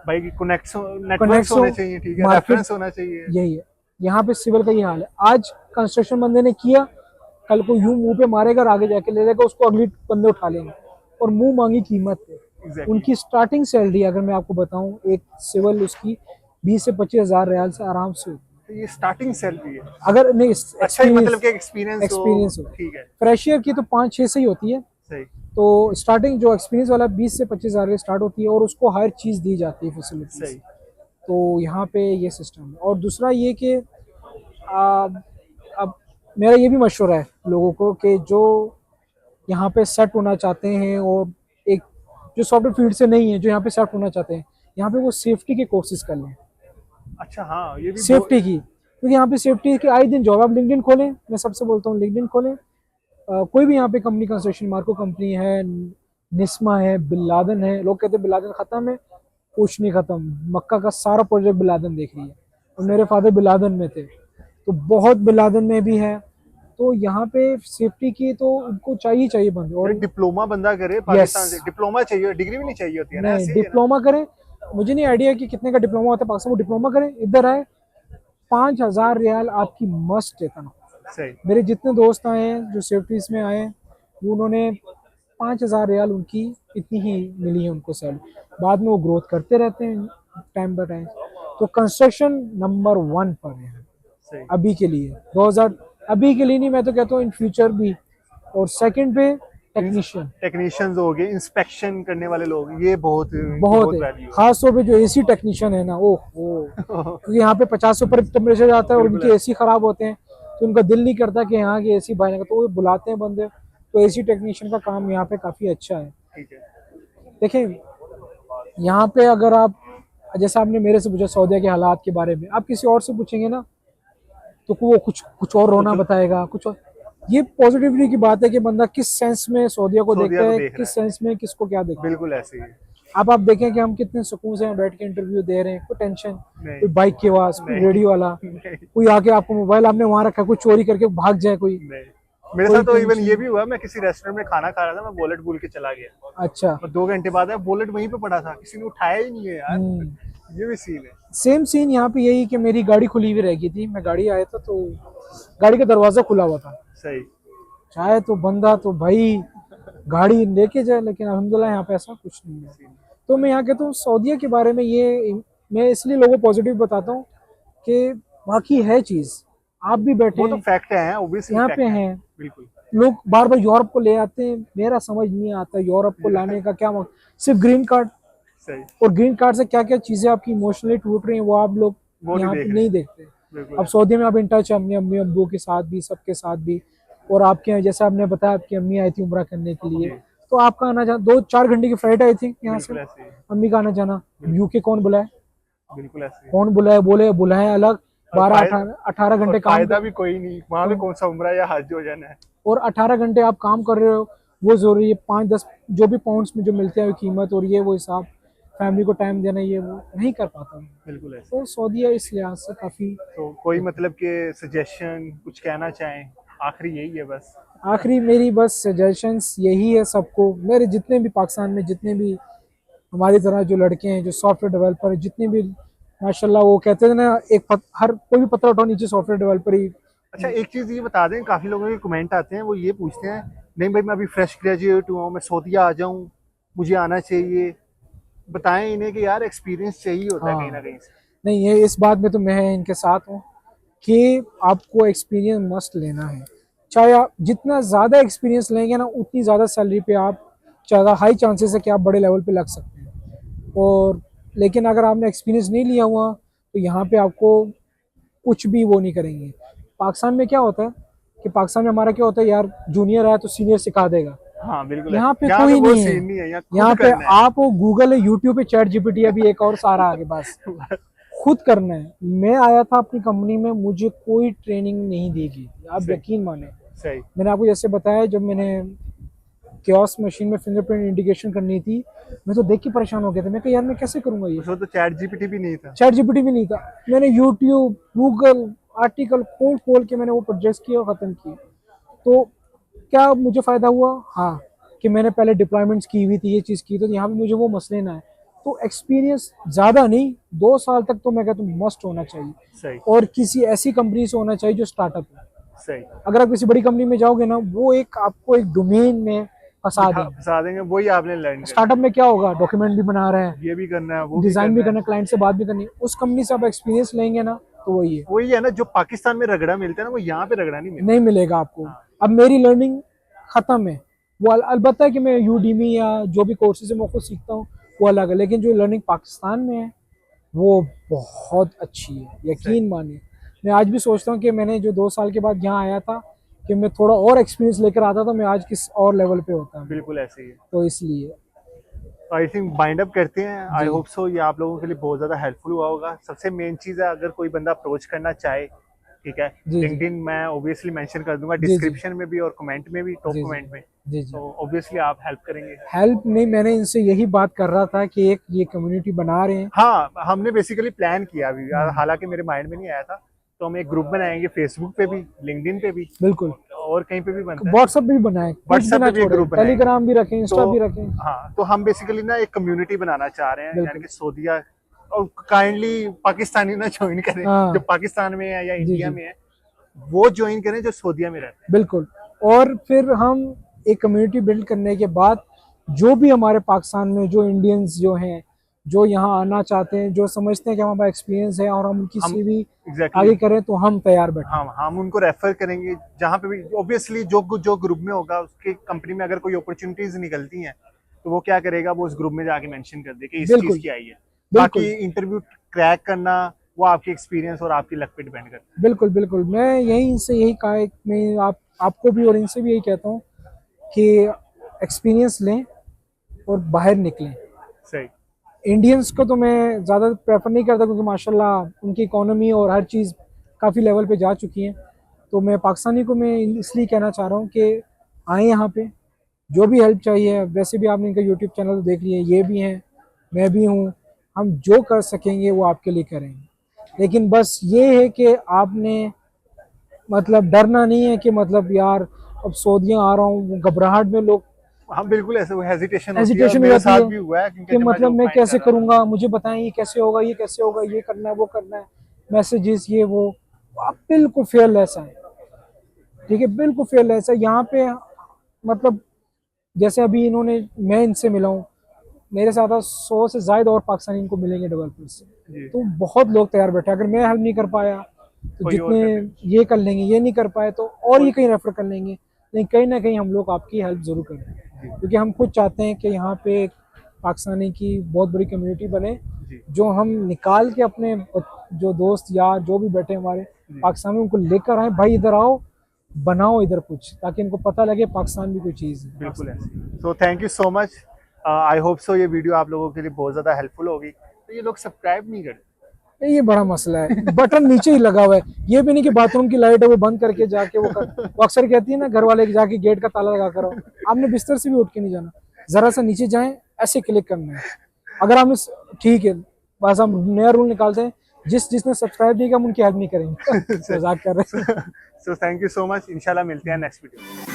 भाई की कनेक्ट नेटवर्क कनेक्ट होने चाहिए, ठीक है, मार्केट, रेफरेंस होना चाहिए। यही है। यहाँ पे सिविल का ये हाल है, आज कंस्ट्रक्शन बंदे ने किया, कल को यूं मुंह पे मारेगा और आगे जाके ले जाएगा, उसको अगली बंदे उठा लेंगे, और मुंह मांगी कीमत पे। एग्जैक्टली। उनकी स्टार्टिंग सैलरी अगर मैं आपको बताऊं, एक सिविल उसकी 20 से 25 हज़ार रियाल से आराम से होती तो ये स्टार्टिंग सैलरी है। है। अगर नहीं अच्छा ही, मतलब एक्सपीरियंस, कि एक्सपीरियंस हो। एक्सपीरियंस हो, ठीक है। फ्रेशियर की तो 5-6 से ही होती है। सही। तो स्टार्टिंग जो एक्सपीरियंस वाला 20 से 25 हज़ार की स्टार्ट होती है, और उसको हर चीज़ दी जाती है, फैसिलिटीज। सही। तो यहाँ पे ये सिस्टम है। और दूसरा ये कि अब मेरा ये भी मशवरा है लोगों को कि जो यहाँ पे सेट होना चाहते हैं, और एक जो सॉफ्टवेयर फील्ड से नहीं है, जो यहाँ पे सेट होना चाहते हैं, यहाँ पे वो सेफ्टी के कोर्सेज कर लें, अच्छा हाँ ये भी सेफ्टी की, क्योंकि यहाँ पे सेफ्टी के आए दिन जॉब। आप लिंक्डइन खोलें, मैं सबसे बोलता हूँ लिंक्डइन खोलें, कोई भी यहाँ पे कंपनी, कंस्ट्रक्शन, मार्को कंपनी है, निस्मा है, बिन लादेन है, लोग कहते हैं बिन लादेन खत्म है, कुछ नहीं खत्म, मक्का का सारा प्रोजेक्ट बिन लादेन देख रही है, और मेरे फादर बिन लादेन में थे, तो बहुत बिन लादेन में भी है। तो यहाँ पे सेफ्टी की तो उनको चाहिए बंदे, और डिप्लोमा बंदा करे पाकिस्तान से, डिप्लोमा चाहिए, डिग्री भी नहीं चाहिए होती है ना, नहीं ऐसे ही है ना। डिप्लोमा करें, मुझे नहीं आइडिया कि कितने का डिप्लोमा होता है पाकिस्तान, वो डिप्लोमा करें, इधर आए, 5,000 रियाल आपकी मस्ट है तनख्वाह। सही। मेरे जितने दोस्त आए हैं जो सेफ्टीज में आए हैं, वो उन्होंने 5,000 रियाल उनकी इतनी ही मिली है उनको सैलरी, बाद में वो ग्रोथ करते रहते हैं टाइम बाय टाइम। तो कंस्ट्रक्शन नंबर 1 पर है सही। अभी के लिए, 2000, अभी के लिए नहीं, मैं तो कहता हूँ इन फ्यूचर भी। और सेकंड पे टेक्नीशियन, टेक्नीशियंस हो गए, इंस्पेक्शन करने वाले लोग, ये बहुत बहुत है, वैल्यू खास तौर पे जो एसी टेक्नीशियन है ना, ओह है। क्योंकि यहाँ पे 50 से ऊपर टेम्परेचर जाता है और बिल्कुल उनके एसी खराब होते हैं, तो उनका दिल नहीं करता कि यहाँ के एसी भाई का, तो वो बुलाते हैं बंदे। तो एसी टेक्नीशियन का काम यहाँ पे काफ़ी अच्छा है। ठीक है। देखें यहाँ पे अगर आप, जैसे आपने मेरे से पूछा सऊदीया के हालात के बारे में, आप किसी और से पूछेंगे ना तो वो कुछ कुछ और रोना बताएगा, कुछ और। ये पॉजिटिविटी की बात है कि बंदा किस सेंस में सऊदीया को सऊदीया देखता को है, देख रहा किस सेंस में किसको क्या देखता है। बिल्कुल ऐसे ही है। अब आप देखें कि हम कितने सुकून से यहाँ बैठ के इंटरव्यू दे रहे हैं, कोई टेंशन, नहीं कोई बाइक की आवाज, कोई नहीं रेडियो वाला, नहीं कोई आके आपको मोबाइल आपने वहां रखा, कोई चोरी करके भाग जाए कोई, नहीं। मेरे कोई साथ तो इवन ये टेंशन। भी हुआ, मैं किसी रेस्टोरेंट में खाना खा रहा था, मैं वॉलेट भूल के चला गया, अच्छा। और 2 घंटे बाद आया, वॉलेट वहीं पे पड़ा था, किसी ने उठाया ही नहीं है यार। ये भी सीन है। सेम सीन यहाँ पे यही कि मेरी गाड़ी खुली हुई रह गई थी, मैं गाड़ी आया था तो गाड़ी का दरवाजा खुला हुआ था, सही। चाहे तो बंदा तो भाई गाड़ी लेके जाए, लेकिन अल्हम्दुलिल्लाह यहाँ पे ऐसा कुछ नहीं है। तो मैं यहाँ कहता हूँ सऊदीया के बारे में ये मैं इसलिए लोगों को पॉजिटिव बताता हूँ कि बाकी है चीज, आप भी बैठे वो तो हैं फैक्ट है, ओब्वियसली यहाँ पे फैक्ट है। हैं, बिल्कुल लोग बार बार यूरोप को ले आते हैं, मेरा समझ नहीं आता यूरोप को लाने का क्या सिर्फ ग्रीन कार्ड, सही। और ग्रीन कार्ड से क्या क्या चीजें आपकी इमोशनली टूट रही हैं वो आप लोग वो नहीं यहाँ देख पे रहे। नहीं देखते। बिल्कुल अब सऊदी में आप इन टच है अपने अम्मी अब्बू के साथ भी, सबके साथ भी, और आपके यहाँ जैसे आपने बताया आपकी अम्मी आई थी उम्रा करने के लिए, जी। तो आपका आना जाना 2-4 घंटे की फ्लाइट आई थी यहाँ से, बिल्कुल ऐसे ही। अम्मी का आना जाना, यूके कौन बुलाए, बिल्कुल ऐसे ही। कौन बुलाए, बोले बुलाए अलग, और 18 घंटे काम फायदा भी कोई नहीं वहां पे, कौन सा उम्रा या हज हो जाना है। और 18 घंटे आप काम कर रहे हो, वो जरूरी है 5-10 जो भी पाउंड्स में जो मिलते हैं कीमत, और ये वो हिसाब, फैमिली को टाइम देना, ये वो नहीं कर पाता मैं। बिल्कुल ऐसे। तो सऊदीया इस लिहाज से काफी। तो कोई मतलब के सजेशन कुछ कहना चाहें, आखिरी यही है बस। आखिरी मेरी बस सजेशंस यही है सबको, मेरे जितने भी पाकिस्तान में जितने भी हमारी तरह जो लड़के हैं जो सॉफ्टवेयर डेवलपर हैं, जितने भी माशाल्लाह, वो कहते हैं ना हर कोई भी पत्थर उठाओ नीचे सॉफ्टवेयर डेवलपर ही। अच्छा एक चीज ये बता दें, काफी लोगों के कमेंट आते हैं, वो ये पूछते हैं नहीं भाई मैं अभी फ्रेश ग्रेजुएट हुआ हूँ, मैं सऊदीया आ जाऊँ, मुझे आना चाहिए, बताएं इन्हें कि यार एक्सपीरियंस चाहिए होता है कहीं ना हाँ कहीं से। नहीं, ये इस बात में तो मैं इनके साथ हूँ कि आपको एक्सपीरियंस मस्ट लेना है, चाहे आप जितना ज़्यादा एक्सपीरियंस लेंगे ना उतनी ज़्यादा सैलरी पे आप, ज़्यादा हाई चांसेस है कि आप बड़े लेवल पे लग सकते हैं। और लेकिन अगर आपने एक्सपीरियंस नहीं लिया हुआ तो यहाँ पे आपको कुछ भी वो नहीं करेंगे। पाकिस्तान में क्या होता है कि पाकिस्तान में हमारा क्या होता है यार, जूनियर आया तो सीनियर सिखा देगा, हाँ बिल्कुल यहाँ पे ऐसे। यहाँ पे कोई वो नहीं सीन है। नहीं है, यहाँ यहाँ खुद पे करना है। आप गूगल है, यूट्यूब पे चैट जीपीटी अभी एक और सारा आगे, बस खुद करना है। मैं आया था अपनी कंपनी में, मुझे कोई ट्रेनिंग नहीं दी गई, आप सही। यकीन माने। सही। मैंने आपको जैसे बताया, जब मैंने कियोस्क मशीन में फिंगरप्रिंट इंडिकेशन करनी थी, मैं तो देख के परेशान हो गया था, मैं कहा यार मैं कैसे करूंगा ये, उसमें तो चैट जीपीटी भी नहीं था। चैट जीपीटी भी नहीं था। मैंने यूट्यूब गूगल आर्टिकल खोल खोल के मैंने वो प्रोजेक्ट किया और खत्म किया। तो क्या मुझे फायदा हुआ? हाँ, कि मैंने पहले डिप्लॉयमेंट्स की हुई थी, ये चीज़ की, तो यहाँ पे मुझे वो मसले ना है। तो एक्सपीरियंस ज़्यादा नहीं, 2 साल तक तो मैं कहता हूँ मस्ट होना चाहिए, सही। और किसी ऐसी कंपनी से होना चाहिए जो स्टार्टअप है। सही। अगर आप किसी बड़ी कंपनी में जाओगे ना, वो एक आपको एक डोमेन में फंसा देंगे। फंसा देंगे, वही आपने लर्न करना स्टार्टअप में क्या होगा, डॉक्यूमेंट भी बना रहे हैं, है, ये भी करना है, वो भी डिजाइन भी करना करना है। है, क्लाइंट से बात भी करनी है। उस कंपनी से आप एक्सपीरियंस लेंगे ना तो वही है, वही है ना, जो पाकिस्तान में रगड़ा मिलता है ना, वो यहाँ पे रगड़ा नहीं मिलता। नहीं मिलेगा आपको। अब मेरी लर्निंग खत्म है, वो अलबत्ता है कि मैं यूडीमी या जो भी कोर्सेज है मैं खुद सीखता हूँ, वो अलग है, लेकिन जो लर्निंग पाकिस्तान में है वो बहुत अच्छी है, यकीन मानिए। मैं आज भी सोचता हूँ कि मैंने जो 2 साल के बाद यहाँ आया था, कि मैं थोड़ा और एक्सपीरियंस लेकर आता तो मैं आज किस और लेवल पे होता। बिल्कुल ऐसे ही है। तो इसलिए आई थिंक बाइंड अप करते हैं। आई जी। होप सो ये आप लोगों के लिए बहुत ज़्यादा हेल्पफुल हुआ होगा। सबसे मेन चीज़ है, अगर कोई बंदा अप्रोच करना चाहे, ठीक है, जी। लिंक्डइन मैं ऑब्वियसली मेंशन कर दूंगा जी। डिस्क्रिप्शन में भी और कमेंट में भी, टॉप जी। कमेंट में। जी। जी। तो ऑब्वियसली आप हेल्प करेंगे। हेल्प नहीं, मैंने इनसे यही बात कर रहा था कि एक ये कम्युनिटी बना रहे हैं। हाँ, हमने बेसिकली प्लान किया अभी, हम्म। हालांकि मेरे माइंड में नहीं आया था। तो हम एक ग्रुप बनाएंगे, फेसबुक पे भी, लिंक्डइन पे भी, बिल्कुल, और कहीं पे भी बनता है। व्हाट्सएप भी बनाए, कुछ भी व्हाट्सएप ना पे भी एक छोड़े, ग्रुप बनाएंगे। टेलीग्राम भी रखें, इंस्टा तो भी रखें। हाँ, तो हम बेसिकली ना एक कम्युनिटी बनाना चाह रहे हैं, यानी बिल्कुल। कि सऊदीया, और काइंडली पाकिस्तानी ना ज्वाइन करें, हाँ। जो पाकिस्तान में है या जी। इंडिया जी। में है, वो ज्वाइन करें जो सऊदीया में रहते बिल्कुल। और फिर हम एक कम्युनिटी बिल्ड करने के बाद, जो भी हमारे पाकिस्तान में जो इंडियंस जो हैं, जो यहाँ आना चाहते हैं, जो समझते हैं कि हमारा एक्सपीरियंस है और हम उनकी हैं। हम सीवी एग्जैक्टली आगे करें, तो हम तैयार बैठे। हम उनको रेफर करेंगे जहाँ पे भी, ऑब्वियसली जो ग्रुप में होगा उसके कंपनी में अगर कोई अपॉर्चुनिटीज निकलती हैं, तो वो क्या करेगा, वो उस ग्रुप में जाके मेंशन कर दे कि इस बिल्कुल। चीज की आई है। बिल्कुल। बाकी इंटरव्यू क्रैक करना वो आपके एक्सपीरियंस और आपकी लक पे डिपेंड करता है। बिल्कुल। बिल्कुल, मैं यही इनसे यही कहा है, मैं आपको भी और इनसे भी यही कहता हूँ कि एक्सपीरियंस लें और बाहर निकलें। सही। इंडियंस को तो मैं ज़्यादा प्रेफर नहीं करता, क्योंकि माशाल्लाह उनकी इकोनॉमी और हर चीज़ काफ़ी लेवल पे जा चुकी है। तो मैं पाकिस्तानी को मैं इसलिए कहना चाह रहा हूँ कि आए यहाँ पे, जो भी हेल्प चाहिए। वैसे भी आपने इनका यूट्यूब चैनल तो देख लिया, ये भी हैं, मैं भी हूँ, हम जो कर सकेंगे वो आपके लिए करेंगे। लेकिन बस ये है कि आपने मतलब डरना नहीं है कि मतलब यार अब सऊदीया आ रहा हूँ, वो घबराहट में लोग हाँ बिल्कुल, ऐसे हेजिटेशन होती है, और हेजिटेशन हो मेरे जाती साथ है भी हुआ है, क्योंकि कि जब मैं मतलब जॉब मैं फाइंड कर कैसे रहा था। करूँगा, मुझे बताएं ये कैसे होगा, ये कैसे होगा, ये करना है, वो करना है, मैसेजेस ये वो। आप बिल्कुल फेयरलेस है, ठीक है, बिल्कुल फेयरलेस है यहाँ पे। मतलब जैसे अभी इन्होंने, मैं इनसे मिला हूँ, मेरे साथ 100 से ज्यादा और पाकिस्तानी इनको मिलेंगे डेवलपर से। जी, तो बहुत लोग तैयार बैठे, अगर मैं हेल्प नहीं कर पाया तो कोई और जितने कर लेंगे। ये कर लेंगे, ये नहीं कर पाए तो और ये कोई कहीं रेफर कर लेंगे। लेकिन कहीं ना कहीं हम लोग आपकी हेल्प जरूर करें, जी, क्योंकि हम खुद चाहते हैं कि यहाँ पे एक पाकिस्तानी की बहुत बड़ी कम्युनिटी बने, जी, जो हम निकाल के अपने जो दोस्त यार जो भी बैठे हमारे जी, पाकिस्तान में, उनको लेकर आए, भाई इधर आओ, बनाओ इधर कुछ, ताकि इनको पता लगे पाकिस्तान भी कोई चीज़ है। बिल्कुल ऐसे। सो thank you so much, I hope so ये वीडियो आप लोगों के लिए बहुत ज़्यादा हेल्पफुल होगी। तो ये लोग सब्सक्राइब नहीं करते। ये बड़ा मसला है, बटन नीचे ही लगा हुआ है। ये भी नहीं कि बाथरूम की लाइट है वो बंद करके जाके वो कर, वो अक्सर कहती है ना घर वाले जाके गेट का ताला लगा कर आओ। आपने बिस्तर से भी उठ के नहीं जाना, जरा सा नीचे जाएं, ऐसे क्लिक करना है। अगर हम इस, ठीक है, बस हम नया रूल निकालते हैं, जिसने सब्सक्राइब नहीं किया हम उनकी हेल्प नहीं करेंगे। मजाक कर रहे हैं। सो थैंक यू सो मच, इंशाल्लाह मिलते हैं नेक्स्ट वीडियो में।